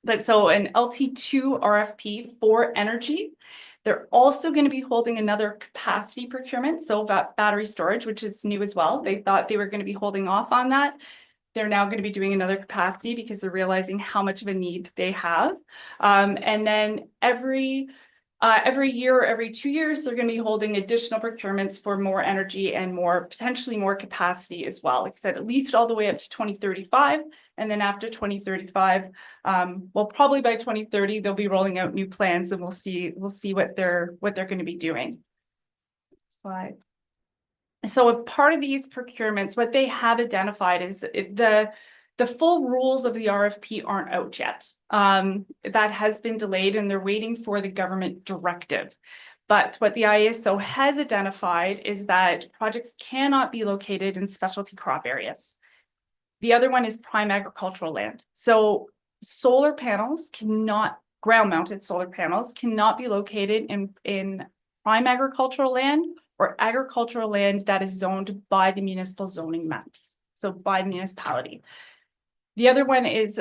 But so an LT2 RFP for energy. They're also going to be holding another capacity procurement. So battery storage, which is new as well. They thought they were going to be holding off on that. they're now going to be doing another capacity because they're realizing how much of a need they have. And then every year or every 2 years, they're going to be holding additional procurements for more energy and potentially more capacity as well. Like I said, at least all the way up to 2035. And then after 2035, well, probably by 2030, they'll be rolling out new plans, and we'll see what they're going to be doing. Slide. So a part of these procurements, what they have identified is the full rules of the RFP aren't out yet. That has been delayed, and they're waiting for the government directive. But what the IESO has identified is that projects cannot be located in specialty crop areas. The other one is prime agricultural land. So solar panels ground-mounted solar panels cannot be located in prime agricultural land or agricultural land that is zoned by the municipal zoning maps, so by municipality. The other one is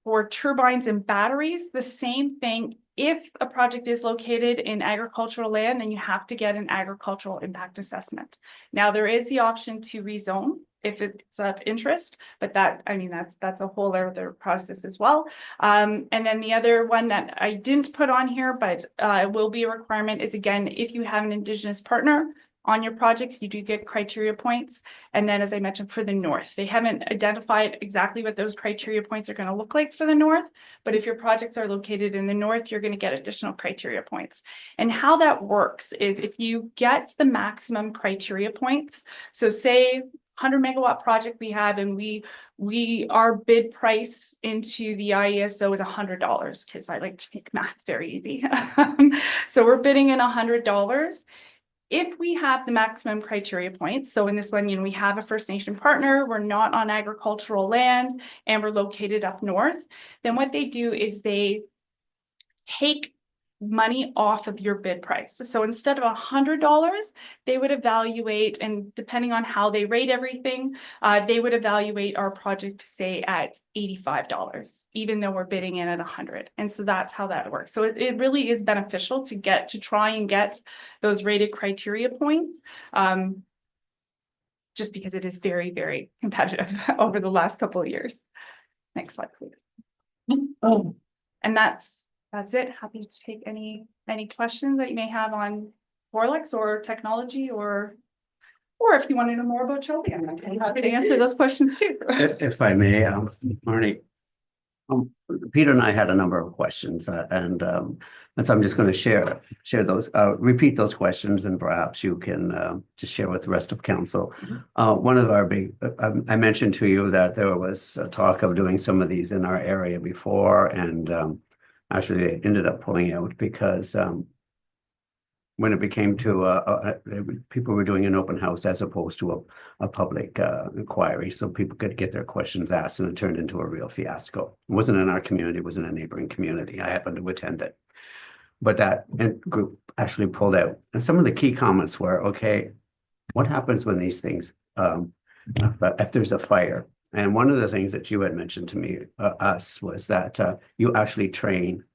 for turbines and batteries, the same thing. If a project is located in agricultural land, then you have to get an agricultural impact assessment. Now, there is the option to rezone if it's of interest, but that's a whole other process as well. And then the other one that I didn't put on here, but will be a requirement is, again, if you have an Indigenous partner on your projects, you do get criteria points. And then, as I mentioned, for the north, they haven't identified exactly what those criteria points are going to look like for the north. But if your projects are located in the north, you're going to get additional criteria points. And how that works is if you get the maximum criteria points, so say 100 megawatt project we have, and our bid price into the IESO is $100, because I like to make math very easy. So we're bidding in $100. If we have the maximum criteria points, so in this one, we have a First Nation partner, we're not on agricultural land, and we're located up north, then what they do is they take money off of your bid price. So instead of $100, they would evaluate, and depending on how they rate everything, they would evaluate our project, say, at $85, even though we're bidding in at 100. And so that's how that works. So it really is beneficial to try and get those rated criteria points, just because it is very, very competitive over the last couple of years. Next slide, please. And that's it. Happy to take any questions that you may have on Forlex or technology, or if you want to know more about Joby, I'm happy to answer those questions too. If I may, Marnie, Peter and I had a number of questions, and so I'm just going to share those, repeat those questions, and perhaps you can just share with the rest of council. One of our big, I mentioned to you that there was a talk of doing some of these in our area before, and actually they ended up pulling out because when it became to people were doing an open house as opposed to a public inquiry, so people could get their questions asked, and it turned into a real fiasco. It wasn't in our community, it was in a neighboring community. I happened to attend it, but that group actually pulled out. And some of the key comments were, okay, what happens when these things, if there's a fire? And one of the things that you had mentioned to me, us, was that you actually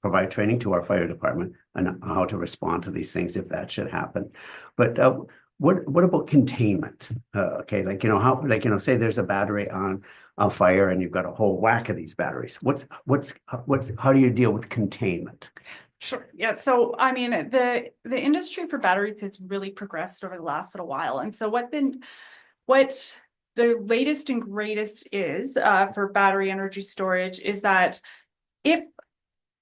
provide training to our fire department on how to respond to these things if that should happen. But what about containment? Okay, say there's a battery on fire and you've got a whole whack of these batteries. How do you deal with containment? Sure. Yeah. So, I mean, the industry for batteries has really progressed over the last little while. And so what the latest and greatest is for battery energy storage is that if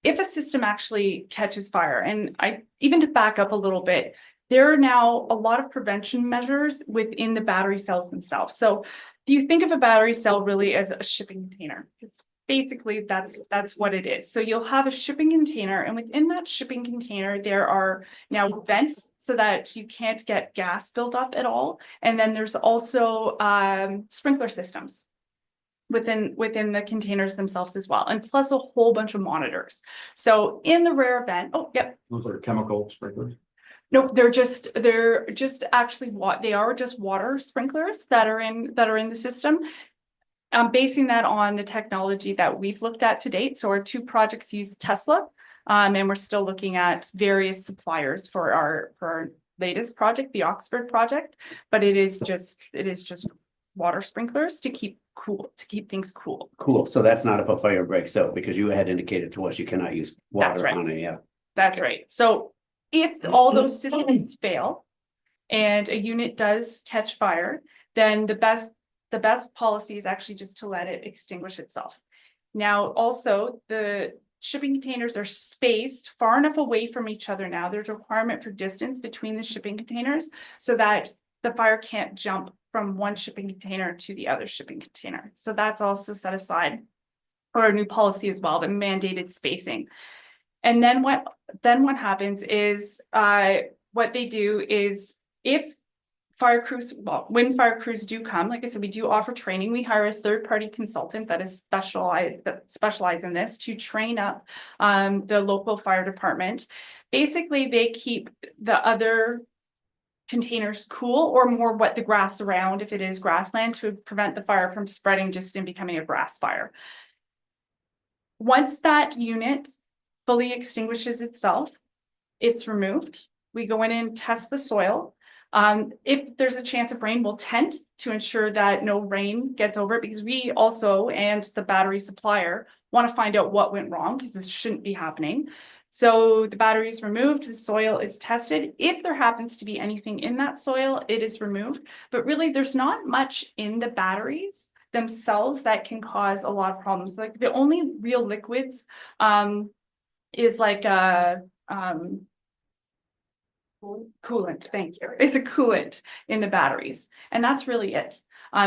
a system actually catches fire, and even to back up a little bit, there are now a lot of prevention measures within the battery cells themselves. So if you think of a battery cell really as a shipping container, it's basically that's what it is. So you'll have a shipping container, and within that shipping container, there are now vents so that you can't get gas built up at all. And then there's also sprinkler systems within the containers themselves as well, and plus a whole bunch of monitors. So in the rare event, Those are chemical sprinklers. Nope, they're just actually they are just water sprinklers that are in the system. I'm basing that on the technology that we've looked at to date. So our 2 projects use Tesla, and we're still looking at various suppliers for our latest project, the Oxford project. But it is just water sprinklers to keep things cool. Cool. So that's not if a fire breaks out, because you had indicated to us you cannot use That's water right. on it, yeah. That's right. So if all those systems fail and a unit does catch fire, then the best policy is actually just to let it extinguish itself. Now, also, the shipping containers are spaced far enough away from each other now. There's a requirement for distance between the shipping containers so that the fire can't jump from one shipping container to the other shipping container. So that's also set aside for a new policy as well, the mandated spacing. And then what happens is, what they do is if when fire crews do come, like I said, we do offer training. We hire a third-party consultant that specializes in this to train up the local fire department. Basically, they keep the other containers cool or more wet the grass around if it is grassland to prevent the fire from spreading just and becoming a grass fire. Once that unit fully extinguishes itself, it's removed. We go in and test the soil. If there's a chance of rain, we'll tent to ensure that no rain gets over it, because we also, and the battery supplier, want to find out what went wrong, because this shouldn't be happening. So the battery is removed, the soil is tested. If there happens to be anything in that soil, it is removed. But really, there's not much in the batteries themselves that can cause a lot of problems. Like the only real liquids is like coolant, thank you. It's a coolant in the batteries, and that's really it.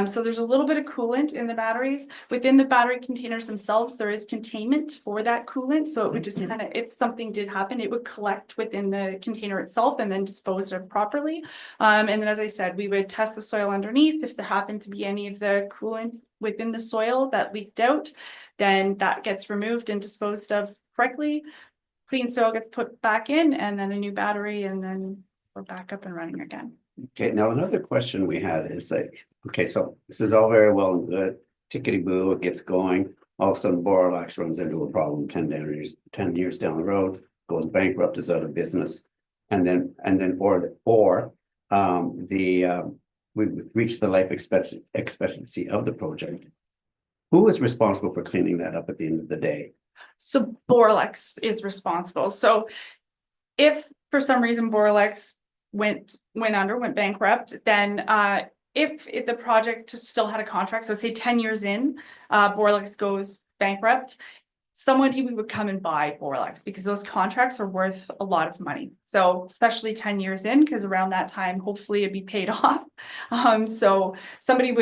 So there's a little bit of coolant in the batteries. Within the battery containers themselves, there is containment for that coolant. So it would just kind of, if something did happen, it would collect within the container itself and then dispose of properly. And then, as I said, we would test the soil underneath. If there happened to be any of the coolant within the soil that leaked out, then that gets removed and disposed of correctly. Clean soil gets put back in, and then a new battery, and then we're back up and running again. Okay, now another question we had is like, okay, so this is all very well and good. Tickety boo, it gets going. All of a sudden Borlax runs into a problem 10 years down the road, goes bankrupt, is out of business. And then we've reached the life expectancy of the project. Who is responsible for cleaning that up at the end of the day? So Borlax is responsible. So if for some reason Borlax went bankrupt, then if the project still had a contract, so say 10 years in, Borlax goes bankrupt, somebody would come and buy Borlax, because those contracts are worth a lot of money. So especially 10 years in, because around that time, hopefully it'd be paid off. So somebody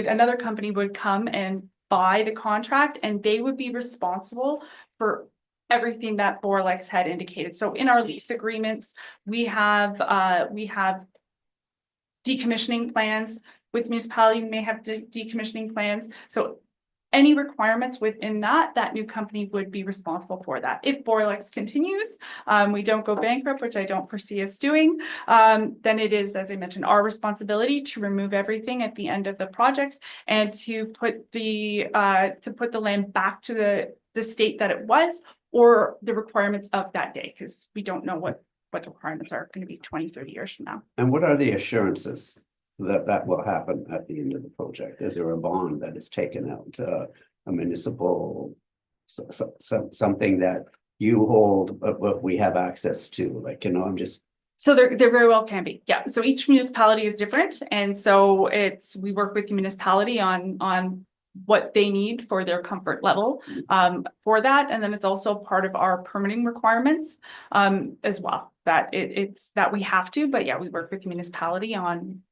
another company would come and buy the contract, and they would be responsible for everything that Borlax had indicated. So in our lease agreements, we have decommissioning plans. With municipality, we may have decommissioning plans. So any requirements within that new company would be responsible for that. If Borlax continues, we don't go bankrupt, which I don't foresee us doing, then it is, as I mentioned, our responsibility to remove everything at the end of the project and to put the land back to the state that it was, or the requirements of that day, because we don't know what the requirements are going to be 20, 30 years from now. And what are the assurances that will happen at the end of the project? Is there a bond that is taken out, a municipal, something that you hold, but we have access to? Like, I'm just. So there very well can be, yeah. So each municipality is different, and so we work with the municipality on what they need for their comfort level for that, and then it's also part of our permitting requirements as well, that it's that we have to. But yeah, we work with the municipality on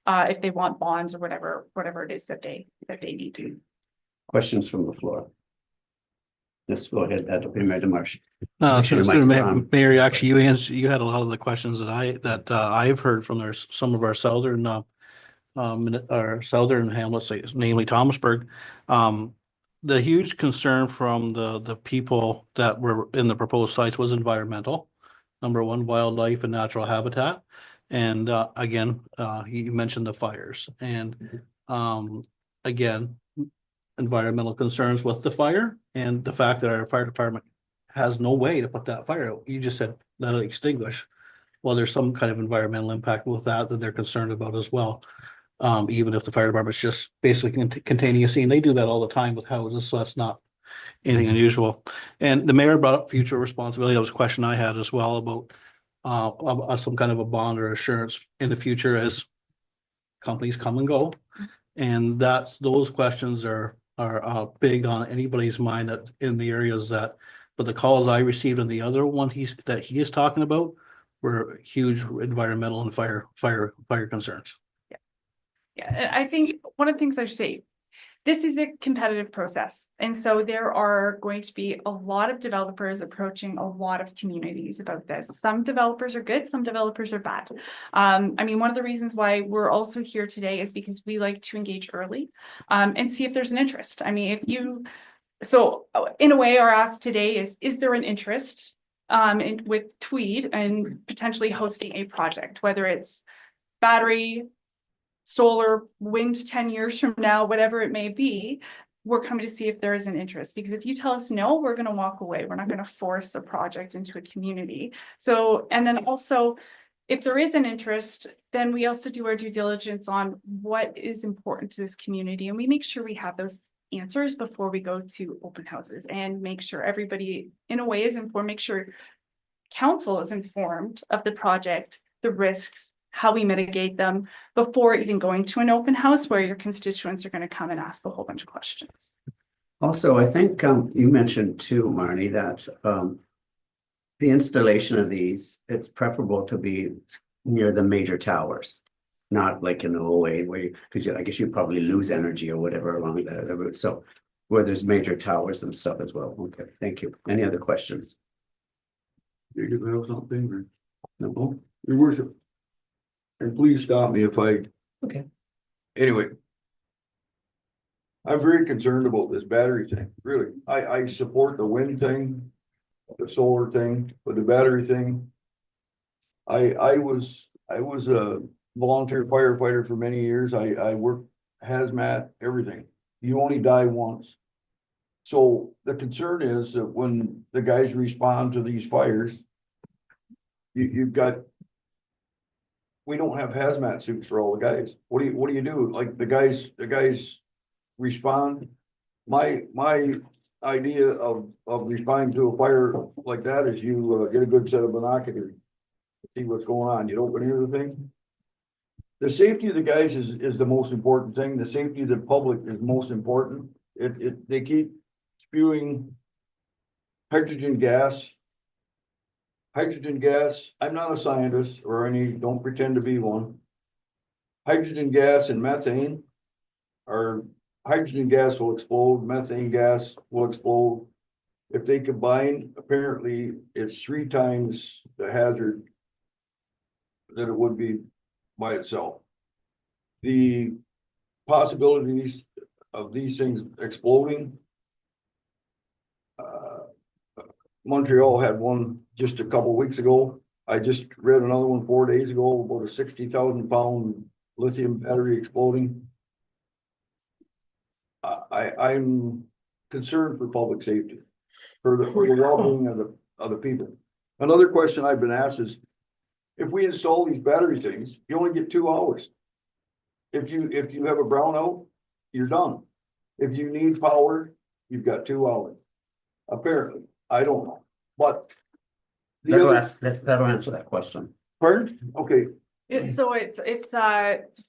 if they want bonds or whatever it is that they need to. Questions from the floor? Just go ahead, that'll be Mayor DeMarsh. Mayor, actually, you had a lot of the questions that I've heard from some of our southern hamlets, namely Thomasburg. The huge concern from the people that were in the proposed sites was environmental. Number one, wildlife and natural habitat. And again, you mentioned the fires, and again, environmental concerns with the fire and the fact that our fire department has no way to put that fire out. You just said let it extinguish. Well, there's some kind of environmental impact with that they're concerned about as well. Even if the fire department's just basically containing a scene, they do that all the time with houses, so that's not anything unusual. And the mayor brought up future responsibility. That was a question I had as well about some kind of a bond or assurance in the future as companies come and go. And those questions are big on anybody's mind that in the areas that, but the calls I received on the other one he is talking about were huge environmental and fire concerns. Yeah, and I think one of the things I should say, this is a competitive process. And so there are going to be a lot of developers approaching a lot of communities about this. Some developers are good, some developers are bad. I mean, one of the reasons why we're also here today is because we like to engage early and see if there's an interest. I mean, in a way, our ask today is there an interest with Tweed and potentially hosting a project, whether it's battery, solar, wind 10 years from now, whatever it may be, we're coming to see if there is an interest. Because if you tell us no, we're going to walk away. We're not going to force a project into a community. So, and then also, if there is an interest, then we also do our due diligence on what is important to this community. And we make sure we have those answers before we go to open houses and make sure everybody in a way is informed, make sure council is informed of the project, the risks, how we mitigate them before even going to an open house where your constituents are going to come and ask a whole bunch of questions. Also, I think you mentioned too, Marnie, that the installation of these, it's preferable to be near the major towers, not like in OA where because I guess you probably lose energy or whatever along the route. So where there's major towers and stuff as well. Okay, thank you. Any other questions? You could have something, or No? your worship. And please stop me if I. Okay. Anyway. I'm very concerned about this battery thing, really. I support the wind thing, the solar thing, but the battery thing. I was a volunteer firefighter for many years. I worked hazmat, everything. You only die once. So the concern is that when the guys respond to these fires, you've got. We don't have hazmat suits for all the guys. What do you do? Like the guys respond. My idea of responding to a fire like that is you get a good set of binoculars. See what's going on. You don't hear the thing. The safety of the guys is the most important thing. The safety of the public is most important. They keep spewing hydrogen gas. Hydrogen gas, I'm not a scientist or don't pretend to be one. Hydrogen gas and methane hydrogen gas will explode, methane gas will explode. If they combine, apparently it's 3 times the hazard that it would be by itself. The possibilities of these things exploding. Montreal had one just a couple of weeks ago. I just read another one 4 days ago about a 60,000 pound lithium battery exploding. I'm concerned for public safety, for the well-being of the people. Another question I've been asked is, if we install these battery things, you only get 2 hours. If you have a brownout, you're done. If you need power, you've got 2 hours. Apparently. I don't know, but. That'll answer that question. Pardon? Okay, So it's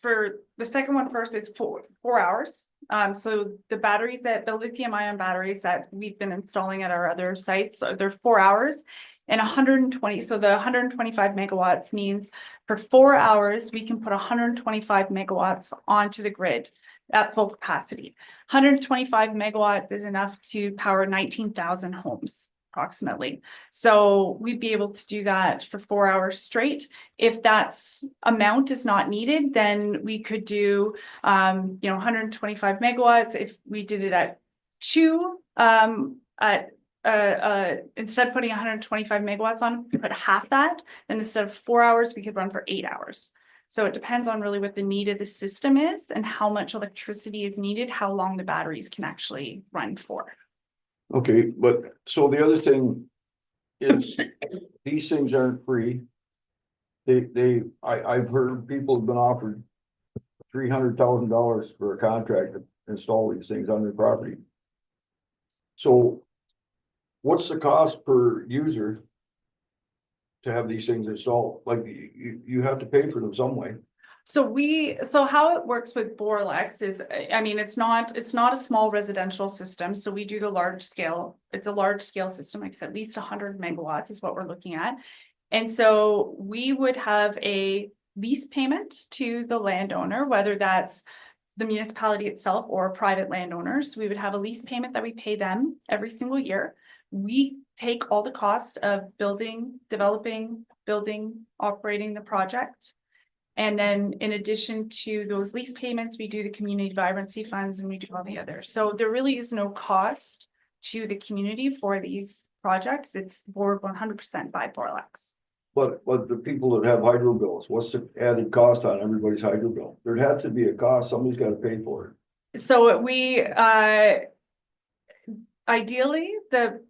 for the second one first, it's 4 hours. So the batteries the lithium ion batteries that we've been installing at our other sites, so they're 4 hours and 120. So the 125 megawatts means for 4 hours, we can put 125 megawatts onto the grid at full capacity. 125 megawatts is enough to power 19,000 homes approximately. So we'd be able to do that for 4 hours straight. If that's amount is not needed, then we could do 125 megawatts. If we did it at 2 instead of putting 125 megawatts on, we put half that. Then instead of 4 hours, we could run for 8 hours. So it depends on really what the need of the system is and how much electricity is needed, how long the batteries can actually run for. okay, but so the other thing is these things aren't free. I've heard people have been offered $300,000 for a contract to install these things on their property. So what's the cost per user to have these things installed? Like, you have to pay for them some way. So how it works with Boralex is, I mean, it's not a small residential system, so we do the large scale. It's a large scale system, like I said, at least 100 megawatts is what we're looking at. And so we would have a lease payment to the landowner, whether that's the municipality itself or private landowners. We would have a lease payment that we pay them every single year. We take all the cost of building, developing, operating the project. And then in addition to those lease payments, we do the community vibrancy funds and we do all the others. So there really is no cost to the community for these projects. It's borrowed 100% by Boralex. But the people that have hydro bills, what's the added cost on everybody's hydro bill? There'd have to be a cost, somebody's gotta pay for it. So we, ideally, the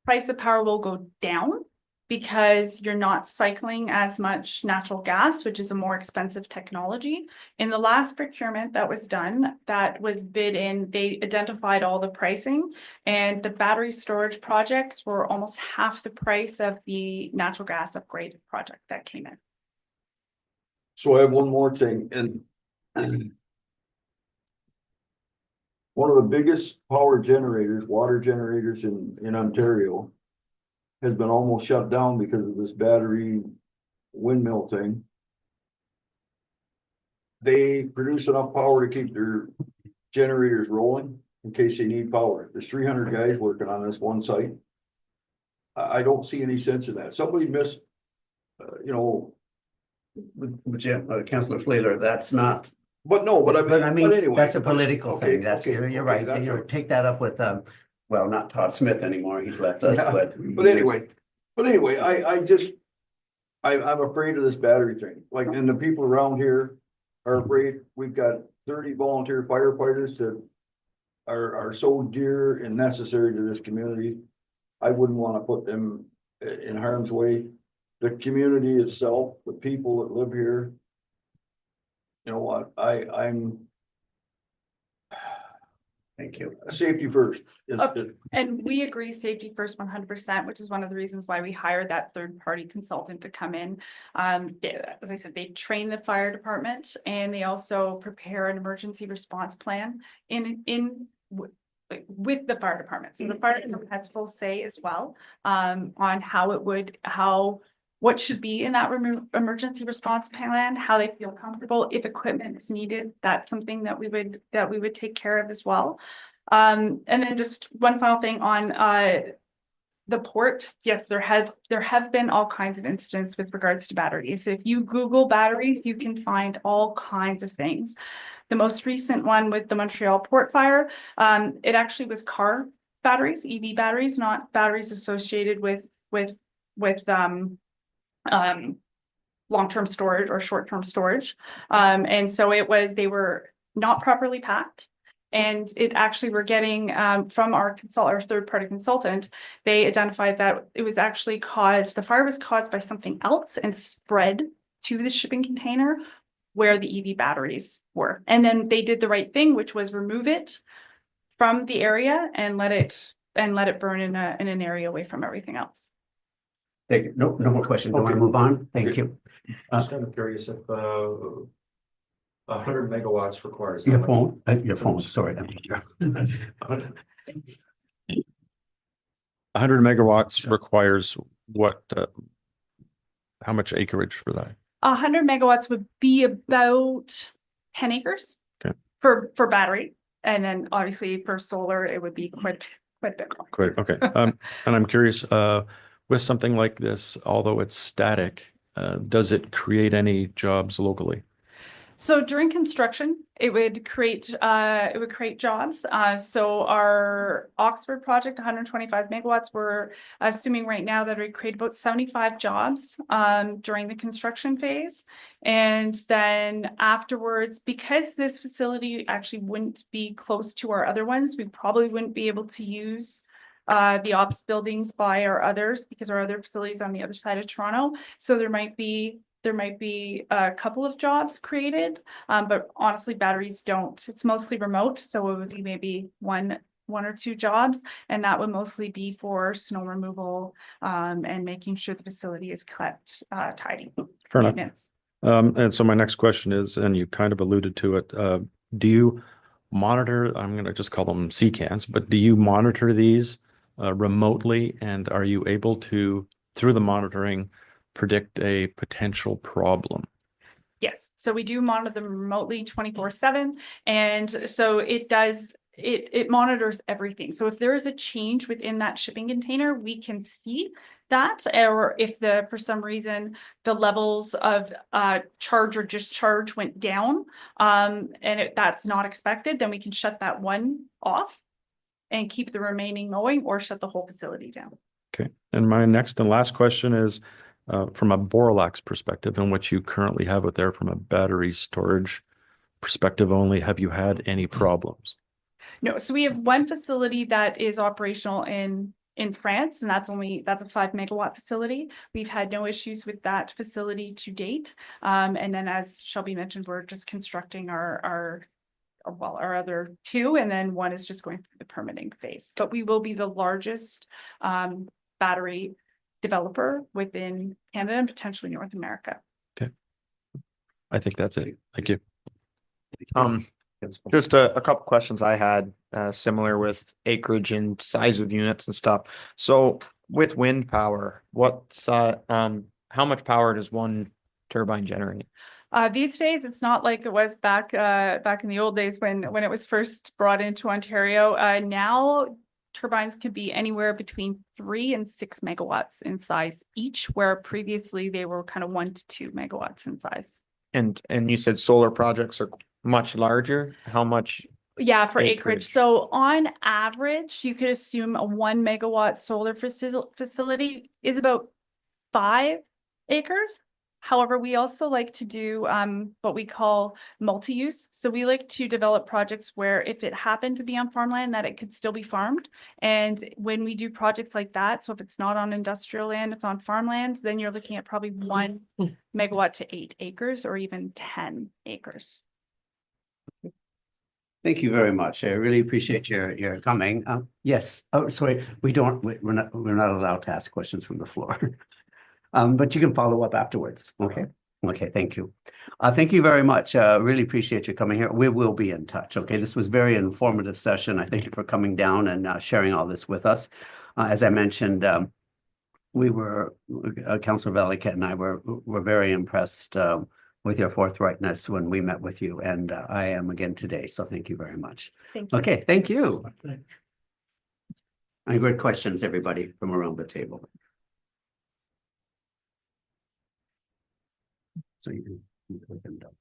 price of power will go down because you're not cycling as much natural gas, which is a more expensive technology. In the last procurement that was done, that was bid in, they identified all the pricing, and the battery storage projects were almost half the price of the natural gas upgrade project that came in. So I have one more thing, and one of the biggest power generators, water generators in Ontario has been almost shut down because of this battery windmill thing. They produce enough power to keep their generators rolling in case they need power. There's 300 guys working on this one site. I don't see any sense in that. Somebody missed, you know. Councillor Flaler, that's not, But no, but I mean, anyway. that's a political Okay, thing. That's, okay, you're okay, right. that's You're, right. take that up with, well, not Todd Smith anymore. He's left us, Yeah, but. But anyway, I'm afraid of this battery thing, like, and the people around here are afraid. We've got 30 volunteer firefighters that are so dear and necessary to this community. I wouldn't want to put them in harm's way. The community itself, the people that live here. You know what, I'm Thank you. safety first. And we agree safety first 100%, which is one of the reasons why we hired that third-party consultant to come in. As I said, they train the fire department and they also prepare an emergency response plan with the fire department. So the fire department has full say as well on what should be in that emergency response plan, how they feel comfortable. If equipment is needed, that's something that we would take care of as well. And then just one final thing on the port. Yes, there have been all kinds of incidents with regards to batteries. If you Google batteries, you can find all kinds of things. The most recent one with the Montreal port fire, it actually was car batteries, EV batteries, not batteries associated with long-term storage or short-term storage. And so they were not properly packed. And it actually we're getting from our third-party consultant, they identified that it was actually the fire was caused by something else and spread to the shipping container where the EV batteries were. And then they did the right thing, which was remove it from the area and let it burn in an area away from everything else. Thank you. No more questions. I want to Okay. move on. Thank you. Just kind of curious if 100 megawatts requires. Your phone, sorry. 100 megawatts requires what, how much acreage for that? 100 megawatts would be about 10 acres. Okay. For battery. And then obviously for solar, it would be quite a bit more. Great, okay. And I'm curious, with something like this, although it's static, does it create any jobs locally? So during construction, it would create jobs. So our Oxford project, 125 megawatts, we're assuming right now that it would create about 75 jobs during the construction phase. And then afterwards, because this facility actually wouldn't be close to our other ones, we probably wouldn't be able to use the ops buildings by our others because our other facilities on the other side of Toronto. So there might be there might be a couple of jobs created, but honestly, batteries don't. It's mostly remote, so it would be maybe one or two jobs, and that would mostly be for snow removal, and making sure the facility is kept tidy. Fair enough. Maintenance. And so my next question is, and you kind of alluded to it, do you monitor, I'm gonna just call them CCANs, but do you monitor these remotely, and are you able to, through the monitoring, predict a potential problem? Yes, so we do monitor them remotely 24/7, and so it monitors everything. So if there is a change within that shipping container, we can see that, or if for some reason the levels of charge or discharge went down, and that's not expected, then we can shut that one off and keep the remaining mowing, or shut the whole facility down. Okay, and my next and last question is, from a Borlax perspective, and what you currently have out there from a battery storage perspective only, have you had any problems? No, so we have one facility that is operational in France, and that's a 5 megawatt facility. We've had no issues with that facility to date. And then, as Shelby mentioned, we're just constructing our other two, and then one is just going through the permitting phase. But we will be the largest battery developer within Canada and potentially North America. Okay. I think that's it. Thank you. Just a couple questions I had, similar with acreage and size of units and stuff. So with wind power, how much power does one turbine generate? These days, it's not like it was back in the old days when it was first brought into Ontario. Now turbines can be anywhere between 3 and 6 megawatts in size each, where previously they were kind of 1 to 2 megawatts in size. And you said solar projects are much larger. How much? Yeah, for acreage. Acreage. So on average, you could assume a 1 megawatt solar facility is about 5 acres. However, we also like to do what we call multi-use. So we like to develop projects where if it happened to be on farmland, that it could still be farmed. And when we do projects like that, so if it's not on industrial land, it's on farmland, then you're looking at probably 1 megawatt to 8 acres or even 10 acres. Thank you very much. I really appreciate your coming. Yes. Oh, sorry. We're not allowed to ask questions from the floor. But you can follow up afterwards. Okay. Okay. Thank you. Thank you very much. Really appreciate you coming here. We will be in touch. Okay. This was very informative session. I thank you for coming down and sharing all this with us. As I mentioned, Councillor Valiquette and I were very impressed with your forthrightness when we met with you, and I am again today. So thank you very much. Thank you. Okay, thank you. And great questions, everybody from around the table. So you can click them down.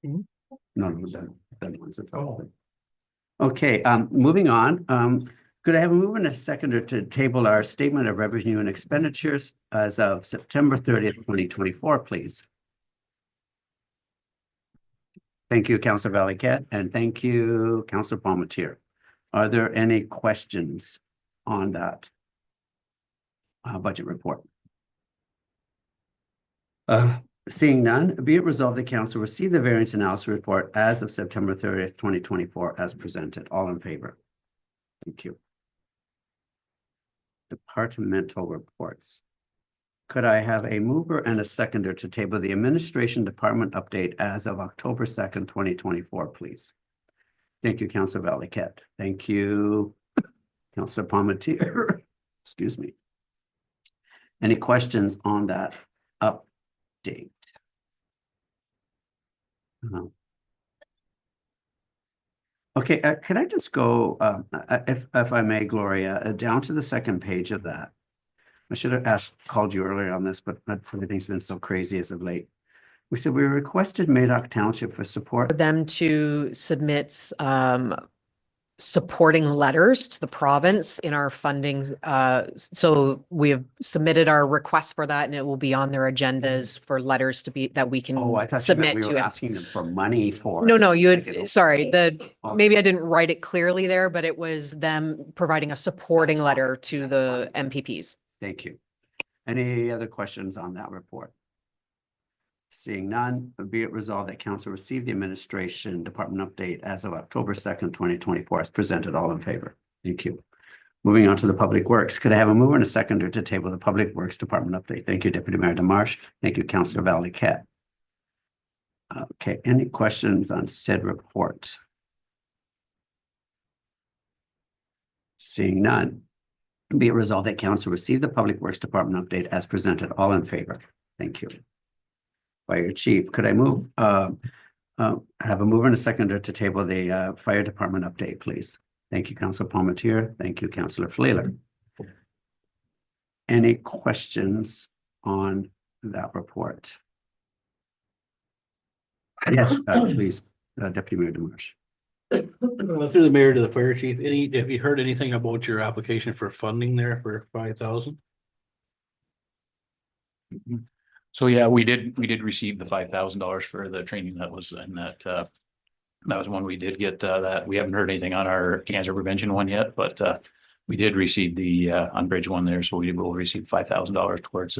Okay? No, done ones at all. Okay, moving on. Could I have a move and a seconder to table our statement of revenue and expenditures as of September 30th, 2024, please? Thank you, Councillor Valiquette, and thank you, Councillor Palmetier. Are there any questions on that budget report? Seeing none, be it resolved that council receive the variance analysis report as of September 30th, 2024, as presented. All in favor? Thank you. Departmental reports. Could I have a mover and a seconder to table the administration department update as of October 2nd, 2024, please? Thank you, Councillor Valiquette. Thank you, Councillor Palmetier. Excuse me. Any questions on that update? Okay, can I just go, if I may, Gloria, down to the second page of that? I should have called you earlier on this, but everything's been so crazy as of late. We said we requested Madoc Township for support. For them to submit supporting letters to the province in our funding. So we have submitted our request for that, and it will be on their agendas for letters to be that we can Oh, I thought you meant submit we to were it. asking them for money for. No, you Like, had, sorry, Oh. maybe I didn't write it clearly there, but it was them providing a supporting That's letter to the MPPs. Thank you. Any other questions on that report? Seeing none, be it resolved that council receive the administration department update as of October 2nd, 2024, as presented. All in favor? Thank you. Moving on to the Public Works. Could I have a mover and a seconder to table the Public Works Department update? Thank you, Deputy Mayor Demarche. Thank you, Councillor Valley-Cat. Okay, any questions on said report? Seeing none, be it resolved that council receive the Public Works Department update as presented. All in favor? Thank you. Fire Chief, could I have a mover and a seconder to table the Fire Department update, please? Thank you, Councillor Palmetier. Thank you, Councillor Fleeler. Any questions on that report? Yes, please, Deputy Mayor Demarche. Through the mayor to the fire chief, have you heard anything about your application for funding there for 5,000? So yeah, we did receive the $5,000 for the training that was in that, that was one we did get, that we haven't heard anything on our cancer prevention one yet, but, we did receive the, Unbridge one there, so we will receive $5,000 towards,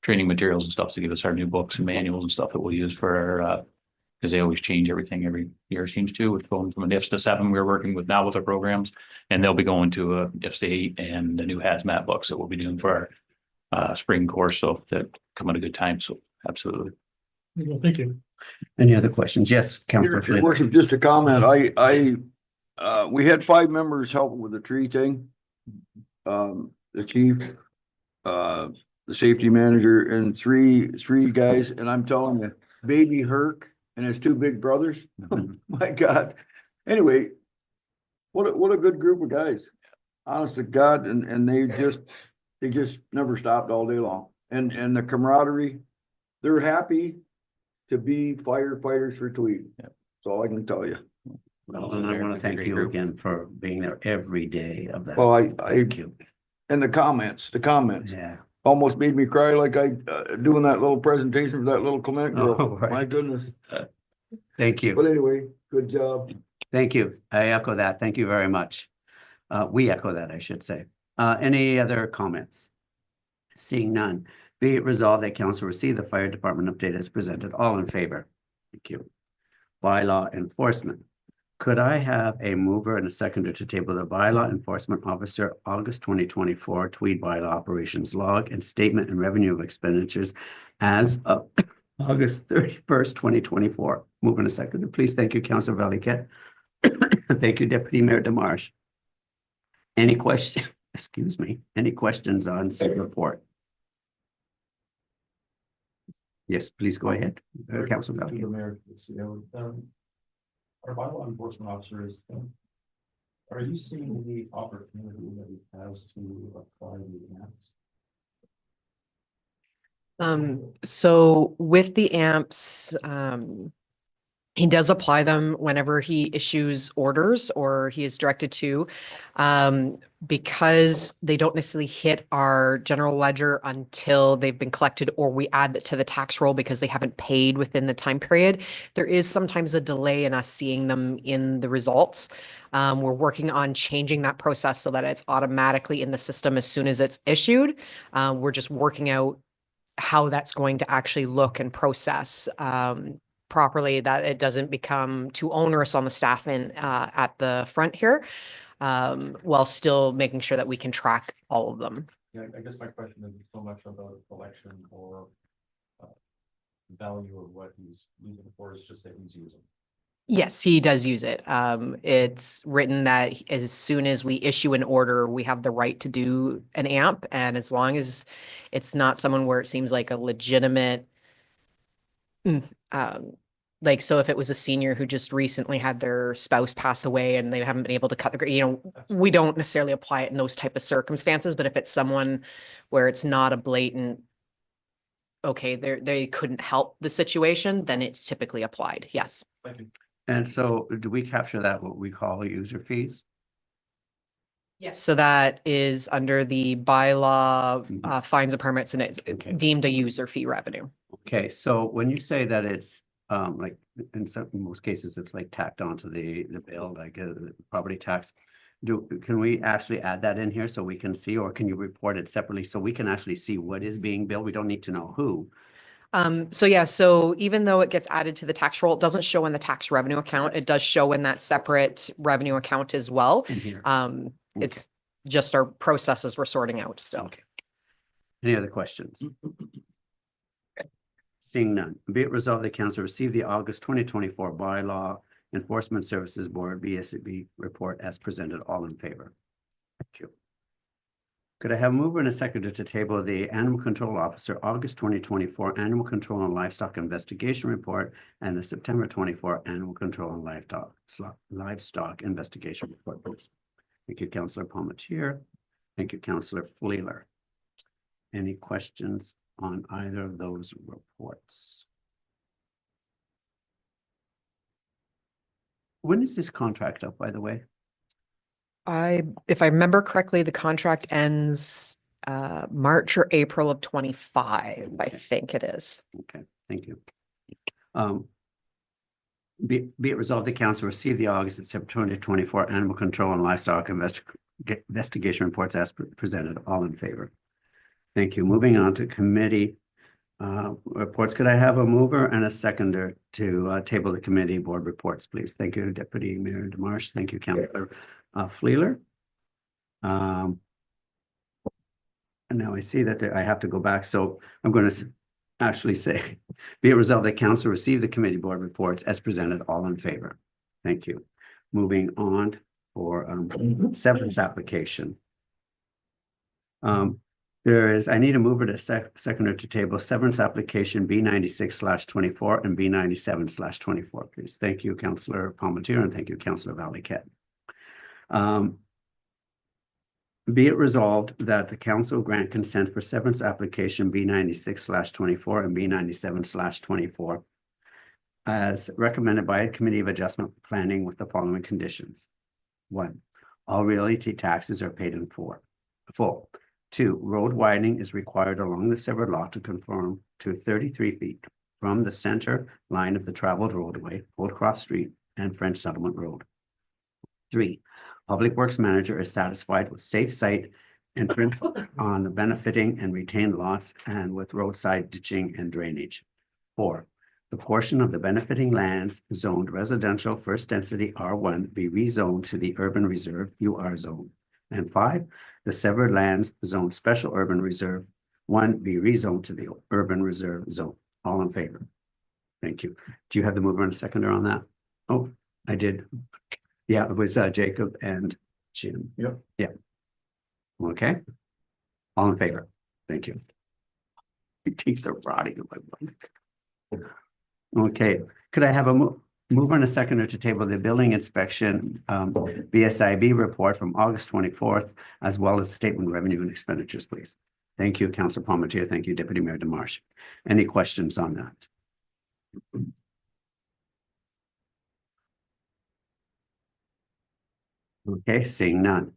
training materials and stuff to give us our new books and manuals and stuff that we'll use for our, because they always change everything every year, it seems to, with going from an IFS to 7 we're working with now with our programs, and they'll be going to a IFS to 8 and the new hazmat books that we'll be doing for our spring course, so that come at a good time, so absolutely. Well, thank you. Any other questions? Yes, Councillor Your Fleeler. worship, just a comment. We had 5 members helping with the tree thing. The chief, the safety manager, and three guys, and I'm telling you, baby Herc and his 2 big brothers. My God. Anyway, what a good group of guys. Honest to God, and they just never stopped all day long. And the camaraderie, they're happy to be firefighters for Tweed. Yeah. That's all I can tell you. Well, then I want to thank you again for being there every day of that. Well, I, Thank you. and the comments Yeah. almost made me cry like I, doing that little presentation for that little Clement girl. Oh, right. My goodness. Thank you. But anyway, good job. Thank you. I echo that. Thank you very much. We echo that, I should say. Any other comments? Seeing none, be it resolved that council receive the fire department update as presented. All in favor? Thank you. Bylaw enforcement. Could I have a mover and a seconder to table the bylaw enforcement officer August 2024 Tweed bylaw operations log and statement and revenue of expenditures as of August 31st, 2024. Move in a seconder, please. Thank you, Councillor Valley-Cat. Thank you, Deputy Mayor Demarche. Any question, excuse me, any questions on said report? Yes, please go ahead. Councillor Valley-Cat. Our bylaw enforcement officers, are you seeing the opportunity that he has to apply the amps? So with the amps, he does apply them whenever he issues orders or he is directed to, because they don't necessarily hit our general ledger until they've been collected or we add that to the tax roll because they haven't paid within the time period. There is sometimes a delay in us seeing them in the results. We're working on changing that process so that it's automatically in the system as soon as it's issued. We're just working out how that's going to actually look and process properly, that it doesn't become too onerous on the staff in at the front here, while still making sure that we can track all of them. Yeah, I guess my question isn't so much about collection or value of what he's using for, it's just that he's using. Yes, he does use it. It's written that as soon as we issue an order, we have the right to do an amp, and as long as it's not someone where it seems like a legitimate like, so if it was a senior who just recently had their spouse pass away and they haven't been able to cut the, we don't necessarily apply it in those type of circumstances, but if it's someone where it's not a blatant, okay, they couldn't help the situation, then it's typically applied. Yes. Thank you. And so do we capture that, what we call user fees? Yes. So that is under the bylaw, fines and permits, and it's Okay. deemed a user fee revenue. Okay, so when you say that it's like in most cases, it's like tacked onto the bill, like the property tax. Can we actually add that in here so we can see, or can you report it separately so we can actually see what is being billed? We don't need to know who. So even though it gets added to the tax roll, it doesn't show in the tax revenue account. It does show in that separate revenue account as well. In here. It's just our processes we're sorting out, so. Okay. Any other questions? Seeing none, be it resolved that council receive the August 2024 bylaw Enforcement Services Board BSB report as presented. All in favor? Thank you. Could I have a mover and a seconder to table the Animal Control Officer August 2024 Animal Control and Livestock Investigation Report and the September 24 Animal Control and Livestock Investigation Report, please? Thank you, Councillor Palmetier. Thank you, Councillor Fleeler. Any questions on either of those reports? When is this contract up, by the way? If I remember correctly, the contract ends March or April of 25, I think it is. Okay, thank you. Be it resolved, the council receive the August and September 2024 Animal Control and Livestock Investigation reports as presented. All in favor? Thank you. Moving on to committee reports. Could I have a mover and a seconder to table the committee board reports, please? Thank you, Deputy Mayor Demarche. Thank you, Councillor Fleeler. And now I see that I have to go back, so I'm going to actually say, be it resolved that council receive the committee board reports as presented. All in favor? Thank you. Moving on for severance application. I need a mover to seconder to table severance application B96/24 and B97/24, please. Thank you, Councillor Palmetier, and thank you, Councillor Valiquette. Be it resolved that the council grant consent for severance application B96/24 and B97/24 as recommended by a Committee of Adjustment Planning with the following conditions. 1, all realty taxes are paid in full. 2, road widening is required along the severed lot to conform to 33 feet from the center line of the traveled roadway, Holdcroft Street and French Settlement Road. 3, Public Works Manager is satisfied with safe site entrance on the benefiting and retained lots and with roadside ditching and drainage. 4, the portion of the benefiting lands zoned residential first density R1 be rezoned to the urban reserve UR zone. And 5, the severed lands zoned special urban reserve 1 be rezoned to the urban reserve zone. All in favor? Thank you. Do you have the mover and a seconder on that? Oh, I did. Yeah, it was Jacob and Jim. Yep. Yeah. Okay. All in favor? Thank you. Your teeth are rotting. Okay. Could I have a mover and a seconder to table the building inspection BSIB report from August 24th, as well as statement revenue and expenditures, please? Thank you, Councillor Palmetier. Thank you, Deputy Mayor Demarche. Any questions on that? Okay, seeing none.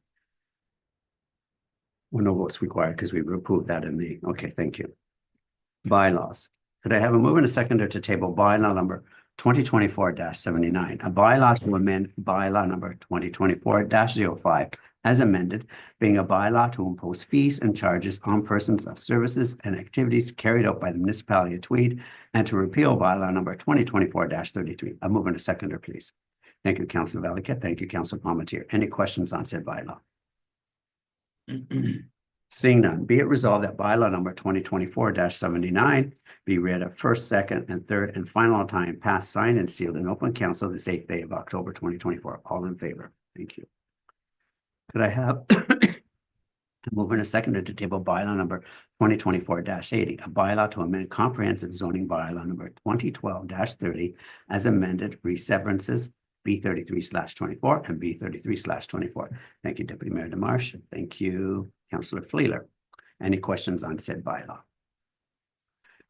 Well, no votes required because we've approved that in the, okay, thank you. Bylaws. Could I have a mover and a seconder to table bylaw number 2024-79, a bylaw to amend bylaw number 2024-05 as amended, being a bylaw to impose fees and charges on persons of services and activities carried out by the municipality of Tweed, and to repeal bylaw number 2024-33. A mover and a seconder, please. Thank you, Councillor Valiquette. Thank you, Councillor Palmetier. Any questions on said bylaw? Seeing none, be it resolved that bylaw number 2024-79 be read a first, second, and third and final time, passed, signed, and sealed in open council this 8th day of October 2024. All in favor? Thank you. Could I have a mover and a seconder to table bylaw number 2024-80, a bylaw to amend comprehensive zoning bylaw number 2012-30 as amended, reseverances B33/24 and B33/24. Thank you, Deputy Mayor Demarche. Thank you, Councillor Fleeler. Any questions on said bylaw?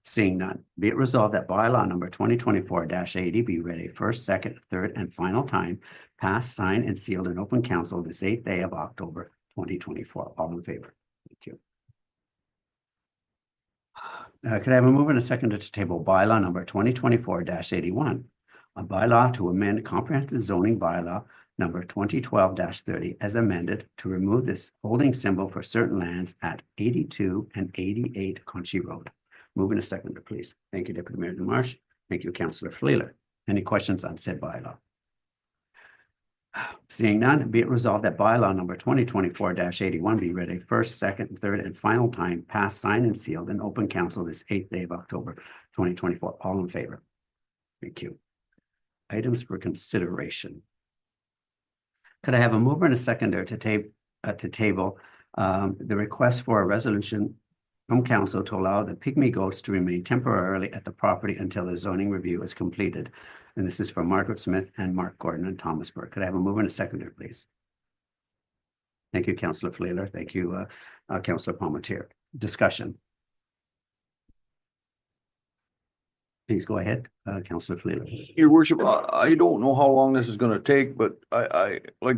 Seeing none, be it resolved that bylaw number 2024-80 be read a first, second, third, and final time, passed, signed, and sealed in open council this 8th day of October 2024. All in favor? Thank you. Could I have a mover and a seconder to table bylaw number 2024-81? A bylaw to amend comprehensive zoning bylaw number 2012-30 as amended to remove this holding symbol for certain lands at 82 and 88 Conchi Road. Moving a seconder, please. Thank you, Deputy Mayor Demarche. Thank you, Councillor Fleeler. Any questions on said bylaw? Seeing none, be it resolved that bylaw number 2024-81 be read a first, second, third, and final time, passed, signed, and sealed in open council this 8th day of October 2024. All in favor? Thank you. Items for consideration. Could I have a mover and a seconder to table the request for a resolution from council to allow the pygmy goats to remain temporarily at the property until the zoning review is completed? And this is for Margaret Smith and Mark Gordon and Thomasburg. Could I have a mover and a seconder, please? Thank you, Councillor Fleeler. Thank you, Councillor Palmetier. Discussion. Please go ahead, Councillor Fleeler. Your worship, I don't know how long this is gonna take, but I like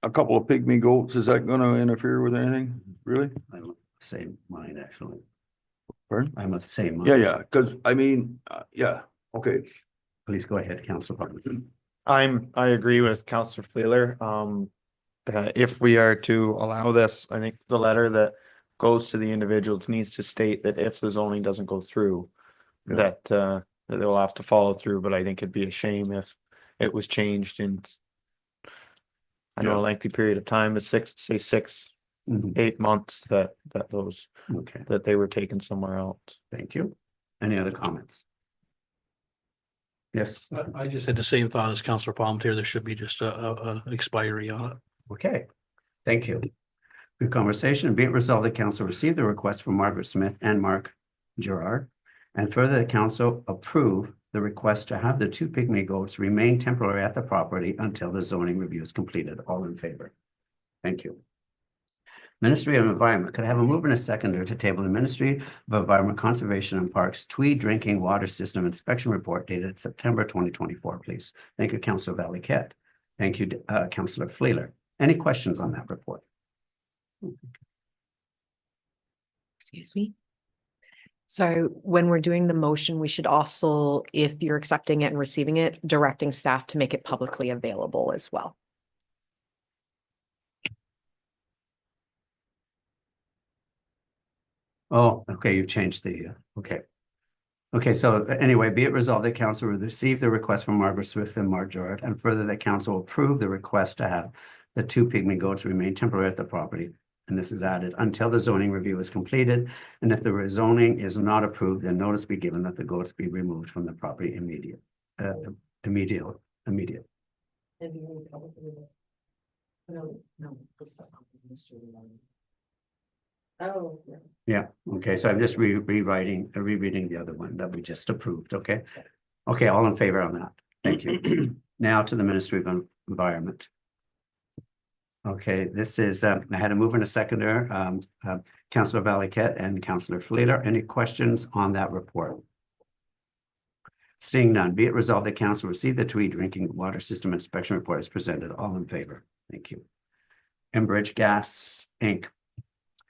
a couple of pygmy goats, is that gonna interfere with anything? Really? I'm of the same mind, actually. Pardon? I'm of the same mind. Yeah, cause I mean, yeah, okay. Please go ahead, Councillor Palmetier. I agree with Councillor Fleeler. If we are to allow this, I think the letter that goes to the individuals needs to state that if the zoning doesn't go through, Yeah. that they'll have to follow through, but I think it'd be a shame if it was changed in I know a lengthy period of time, but 8 months that Okay, that they were taken somewhere else. thank you. Any other comments? Yes, I just had the same thought as Councillor Palmetier. There should be just a expiry on it. okay. Thank you. Good conversation. Be it resolved that council receive the request from Margaret Smith and Mark Gerard. And further, the council approve the request to have the two pygmy goats remain temporarily at the property until the zoning review is completed. All in favor? Thank you. Ministry of Environment, could I have a mover and a seconder to table the Ministry of Environment, Conservation and Parks Tweed Drinking Water System Inspection Report dated September 2024, please? Thank you, Councillor Valiquette. Thank you, Councillor Fleeler. Any questions on that report? Excuse me. So when we're doing the motion, we should also, if you're accepting it and receiving it, directing staff to make it publicly available as well. Oh, okay, you've changed the, okay. Okay, so anyway, be it resolved that council will receive the request from Margaret Smith and Mark Gerard, and further that council approve the request to have the two pygmy goats remain temporary at the property. And this is added until the zoning review is completed. And if the rezoning is not approved, then notice be given that the goats be removed from the property immediate. Oh. Yeah, okay, so I'm just rereading the other one that we just approved, okay? Okay, all in favor on that. Thank you. Now to the Ministry of Environment. Okay, this is, I had a mover and a seconder, Councillor Valiquette and Councillor Fleeler. Any questions on that report? Seeing none, be it resolved that council receive the Tweed Drinking Water System Inspection Report as presented. All in favor? Thank you. Enbridge Gas, Inc.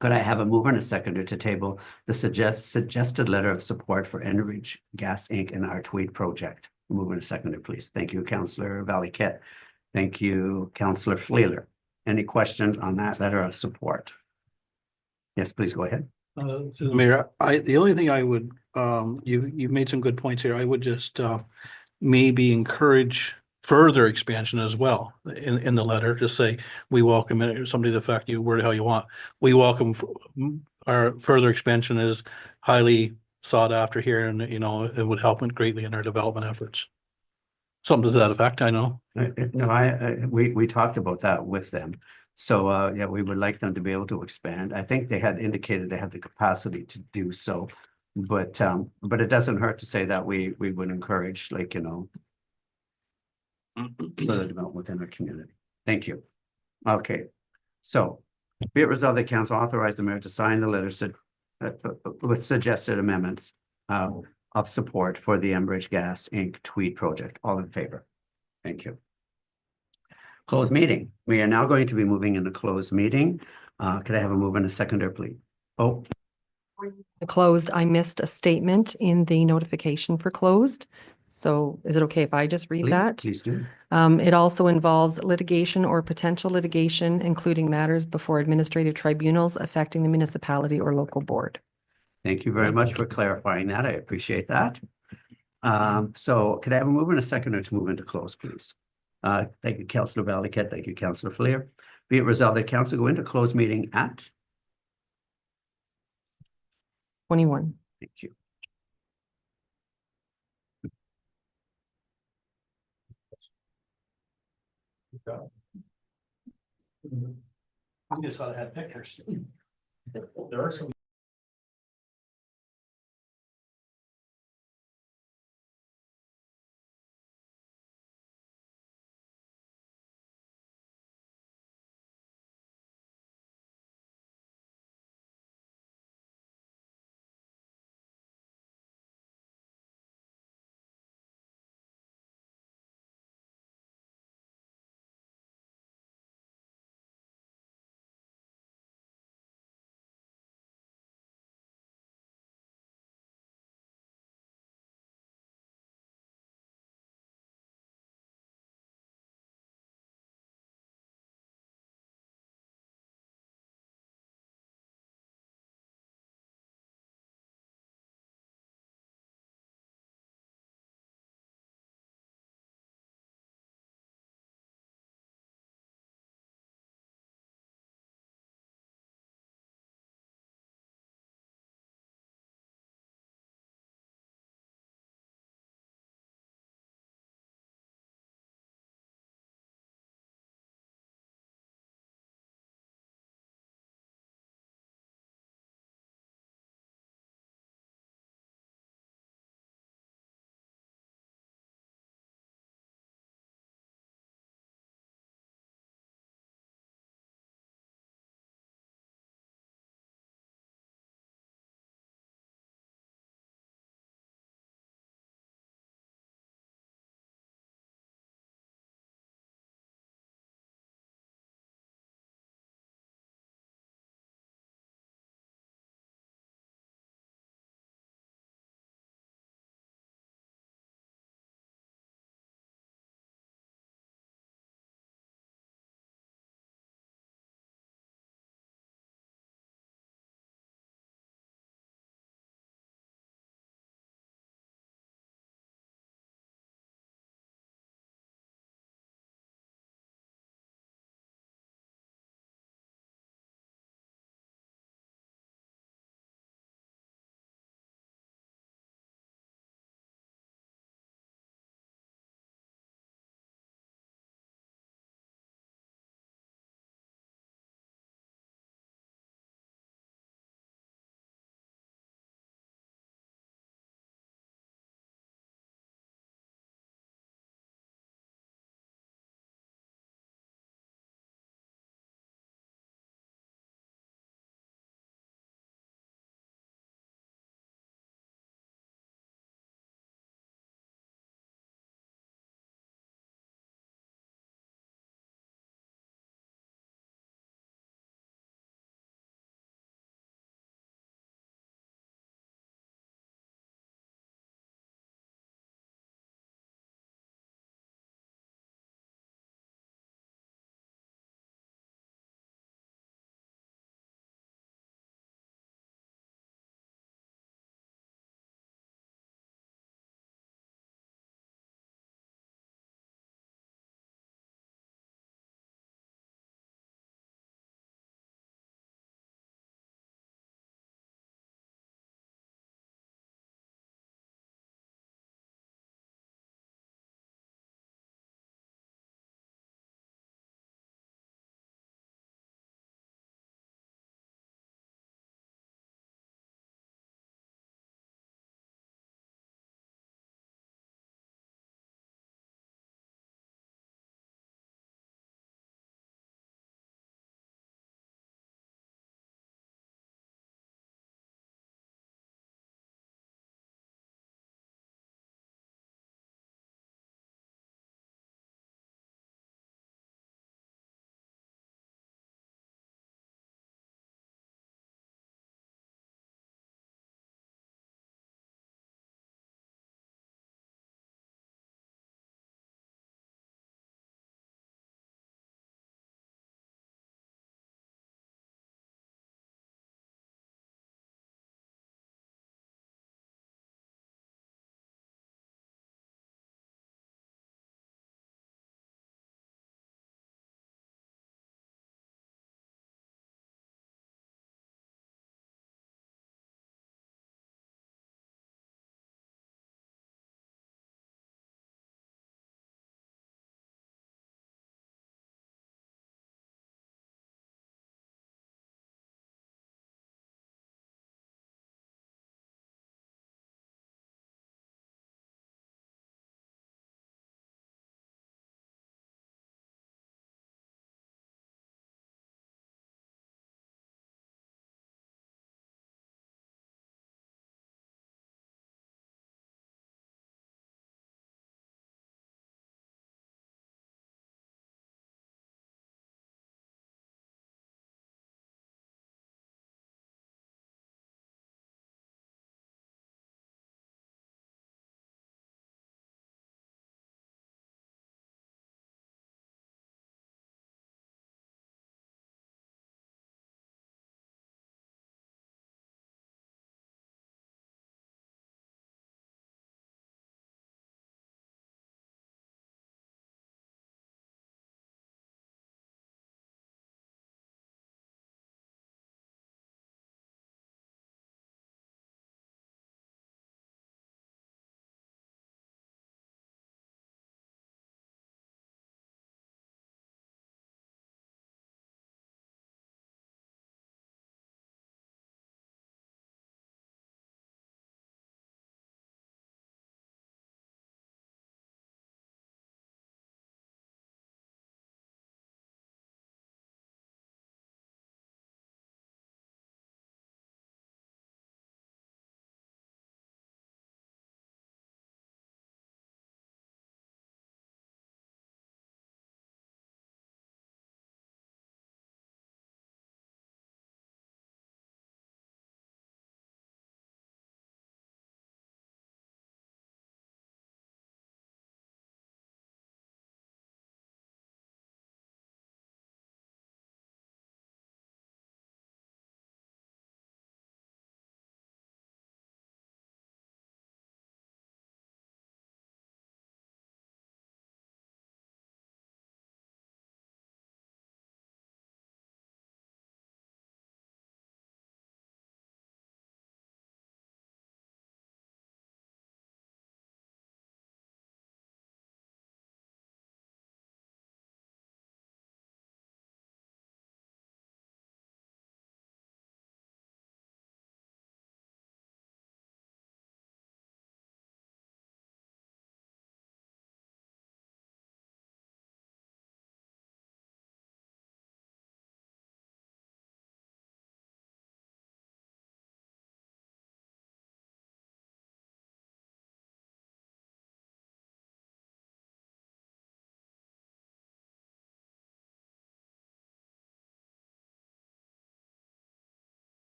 Could I have a mover and a seconder to table the suggested letter of support for Enbridge Gas, Inc. in our Tweed project? Mover and a seconder, please. Thank you, Councillor Valiquette. Thank you, Councillor Fleeler. Any questions on that letter of support? Yes, please go ahead. Mayor, the only thing I would, you've made some good points here. I would just maybe encourage further expansion as well in the letter. Just say, we welcome it, somebody to the fact you word it how you want. We welcome our further expansion is highly sought after here, and you know, it would help greatly in our development efforts. Something to that effect, I know. No, we talked about that with them. So, yeah, we would like them to be able to expand. I think they had indicated they had the capacity to do so. But it doesn't hurt to say that we would encourage, like, you know, further development within our community. Thank you. Okay, so be it resolved that council authorize the mayor to sign the letter with suggested amendments of support for the Enbridge Gas, Inc. Tweed project. All in favor? Thank you. Closed meeting. We are now going to be moving into closed meeting. Could I have a move and a seconder, please? Oh, Closed, I missed a statement in the notification for closed. So is it okay if I just read that? please do. It also involves litigation or potential litigation, including matters before administrative tribunals affecting the municipality or local board. Thank you very much for clarifying that. I appreciate that. So could I have a move and a seconder to move into close, please? Thank you, Councillor Valiquette. Thank you, Councillor Flair. Be it resolved that council go into closed meeting at, 21. thank you. I just thought it had pictures. There are some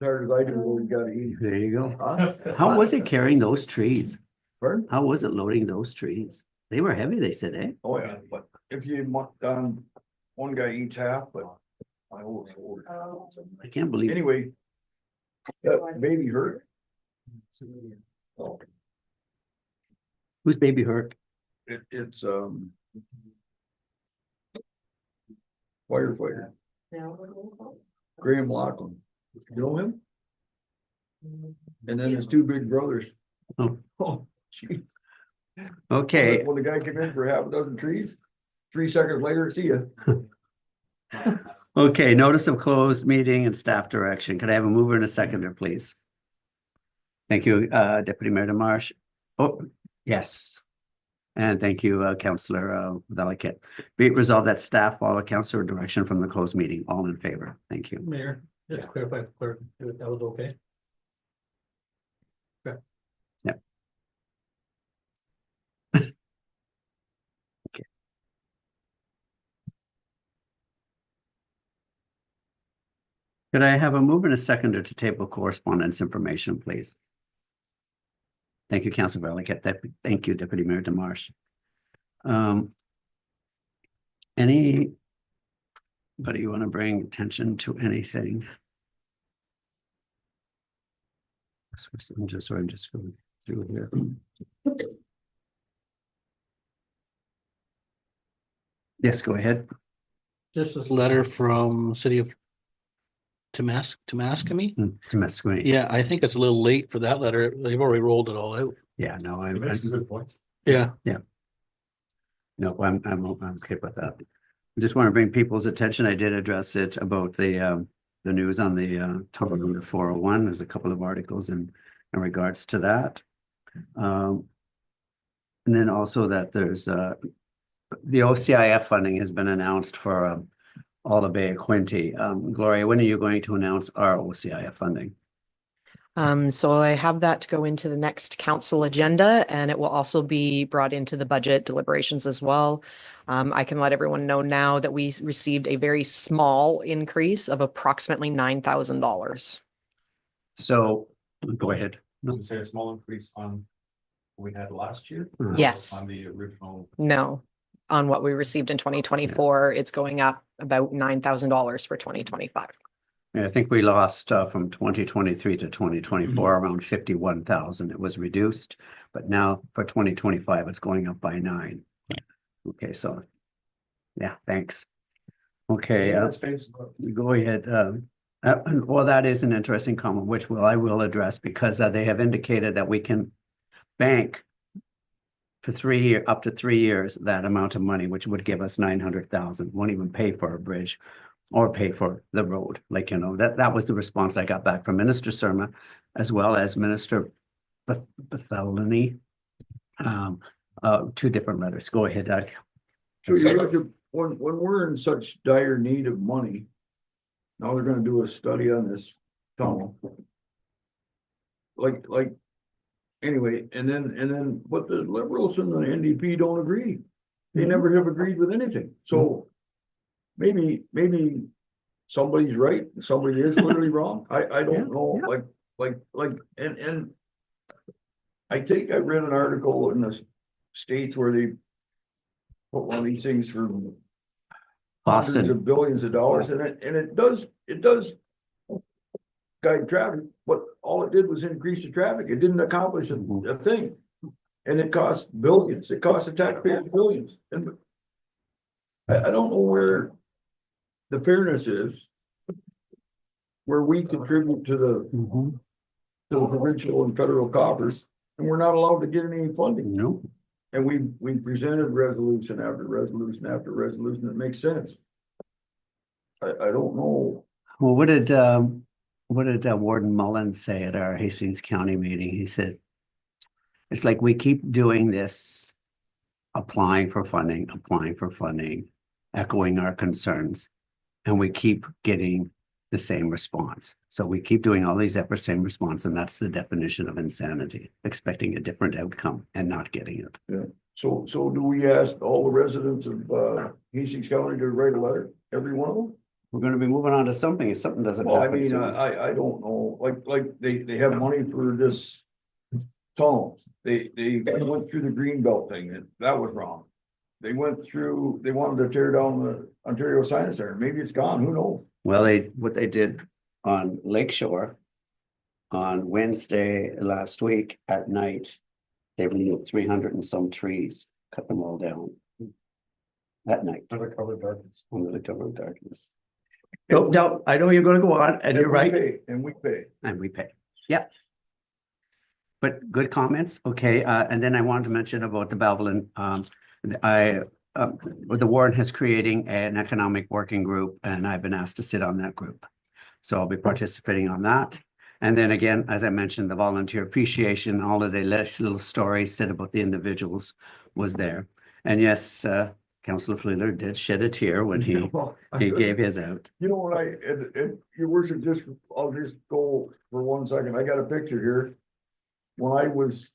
hard as I do, we gotta eat. There you go. Huh? How was it carrying those trees? Pardon? How was it loading those trees? They were heavy, they said, eh? Oh, yeah, but if you, one guy eats half, but I always order. I can't believe. Anyway. That baby hurt. Oh, Whose baby hurt? it's, firefighter, Graham Lachlan. You know him? And then his two big brothers. Oh. Oh, gee. Okay, When the guy came in for half a dozen trees, 3 seconds later, see ya. okay, notice of closed meeting and staff direction. Could I have a mover and a seconder, please? Thank you, Deputy Mayor DeMarsh. Oh, yes. And thank you, Councillor Valiquette. Be it resolved that staff follow councillor direction from the closed meeting. All in favor. Thank you. Mayor, just to clarify, clerk, that was okay? Could I have a mover and a seconder to table correspondence information, please? Thank you, Councillor Valiquette. Thank you, Deputy Mayor DeMarsh. Anybody want to bring attention to anything? I'm just going through here. Yes, go ahead. Just this letter from City of Temascamee. Temascamee. Yeah, I think it's a little late for that letter. They've already rolled it all out. Yeah, no, I'm Good points. Yeah. no, I'm okay with that. I just want to bring people's attention. I did address it about the news on the Tunnel Route 401. There's a couple of articles in regards to that. And then also that there's the OCIF funding has been announced for Alta Bay Quinte. Gloria, when are you going to announce our OCIF funding? So I have that to go into the next council agenda, and it will also be brought into the budget deliberations as well. I can let everyone know now that we received a very small increase of approximately $9,000. So go ahead. Would you say a small increase on what we had last year? Yes. On the original. No, on what we received in 2024, it's going up about $9,000 for 2025. Yeah, I think we lost from 2023 to 2024 around 51,000. It was reduced, but now for 2025, it's going up by 9. Okay, so yeah, thanks. Okay, go ahead. Well, that is an interesting comment, which I will address because they have indicated that we can bank for 3 years, up to 3 years, that amount of money, which would give us 900,000. Won't even pay for a bridge or pay for the road. Like, you know, that was the response I got back from Minister Surma, as well as Minister Barthelemy. 2 different letters. Go ahead, Doug. So you look at, when we're in such dire need of money, now they're gonna do a study on this tunnel. Like, anyway, and then, but the Liberals and the NDP don't agree. They never have agreed with anything, so maybe somebody's right, somebody is literally wrong, I don't know, like, and I think I read an article in the States where they put one of these things for hundreds Boston. of billions of dollars, and it does guide traffic, but all it did was increase the traffic. It didn't accomplish a thing. And it cost billions. It cost the taxpayers billions. And I don't know where the fairness is, where we contribute to the provincial and federal coffers, and we're not allowed to get any funding. No. And we presented resolution after resolution after resolution that makes sense. I don't know. Well, what did Warden Mullins say at our Hastings County meeting? He said, it's like we keep doing this, applying for funding, echoing our concerns, and we keep getting the same response. So we keep doing all these efforts, same response, and that's the definition of insanity, expecting a different outcome and not getting it. Yeah. So do we ask all the residents of Hastings County to write a letter, every one of them? we're gonna be moving on to something if something doesn't Well, I happen mean, soon. I don't know, like they have money for this tunnel. They went through the green belt thing, and that was wrong. They went through, they wanted to tear down the Ontario Science Center. Maybe it's gone, who knows? Well, what they did on Lake Shore on Wednesday last week at night, they removed 300 and some trees, cut them all down. At night, Under cover of darkness. under the cover of darkness. No, I know you're gonna go on, and you're we right, pay, And we pay. and we pay, yep. But good comments, okay, and then I wanted to mention about the Balvelin, the Warren is creating an economic working group, and I've been asked to sit on that group. So I'll be participating on that. And then again, as I mentioned, the volunteer appreciation, all of the little stories said about the individuals was there. And yes, Councillor Fleeler did shed a tear when he Well, gave his out. You know what, and your worship, I'll just go for 1 second. I got a picture here. When I was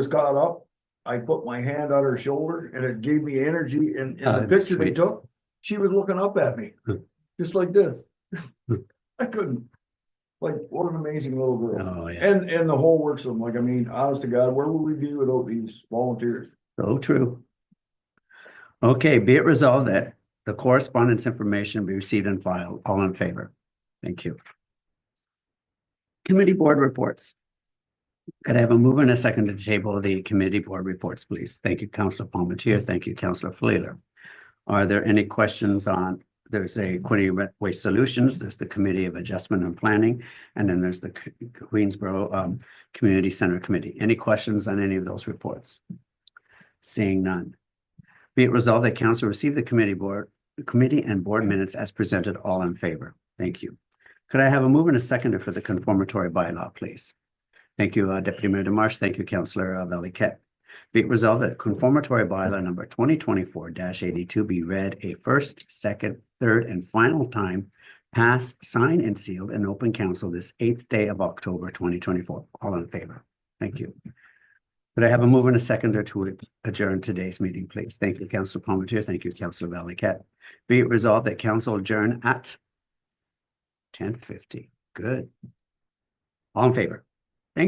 caught up, I put my hand on her shoulder and it gave me energy, and in the That's picture they sweet. took, she was looking up at me, just like this. I couldn't, like, what an amazing little girl. Oh, yeah, And the whole works of them, like, I mean, honest to God, where would we be without these volunteers? so true. Okay, be it resolved that the correspondence information be received and filed. All in favor? Thank you. Committee board reports. Could I have a mover and a second to table the committee board reports, please? Thank you, Councillor Palmetier. Thank you, Councillor Fleeler. Are there any questions on, there's a Quinte Waste Solutions, there's the Committee of Adjustment and Planning, and then there's the Queensboro Community Center Committee. Any questions on any of those reports? Seeing none. Be it resolved that council receive the committee and board minutes as presented, all in favor. Thank you. Could I have a mover and a seconder for the conformatory bylaw, please? Thank you, Deputy Mayor Demarche. Thank you, Councillor Valiquette. Be it resolved that conformatory bylaw number 2024-82 be read a first, second, third, and final time, passed, signed, and sealed in open council this 8th day of October 2024. All in favor. Thank you. Could I have a mover and a seconder to adjourn today's meeting, please? Thank you, Councillor Palmetier. Thank you, Councillor Valiquette. Be it resolved that council adjourn at 10:50. Good. All in favor?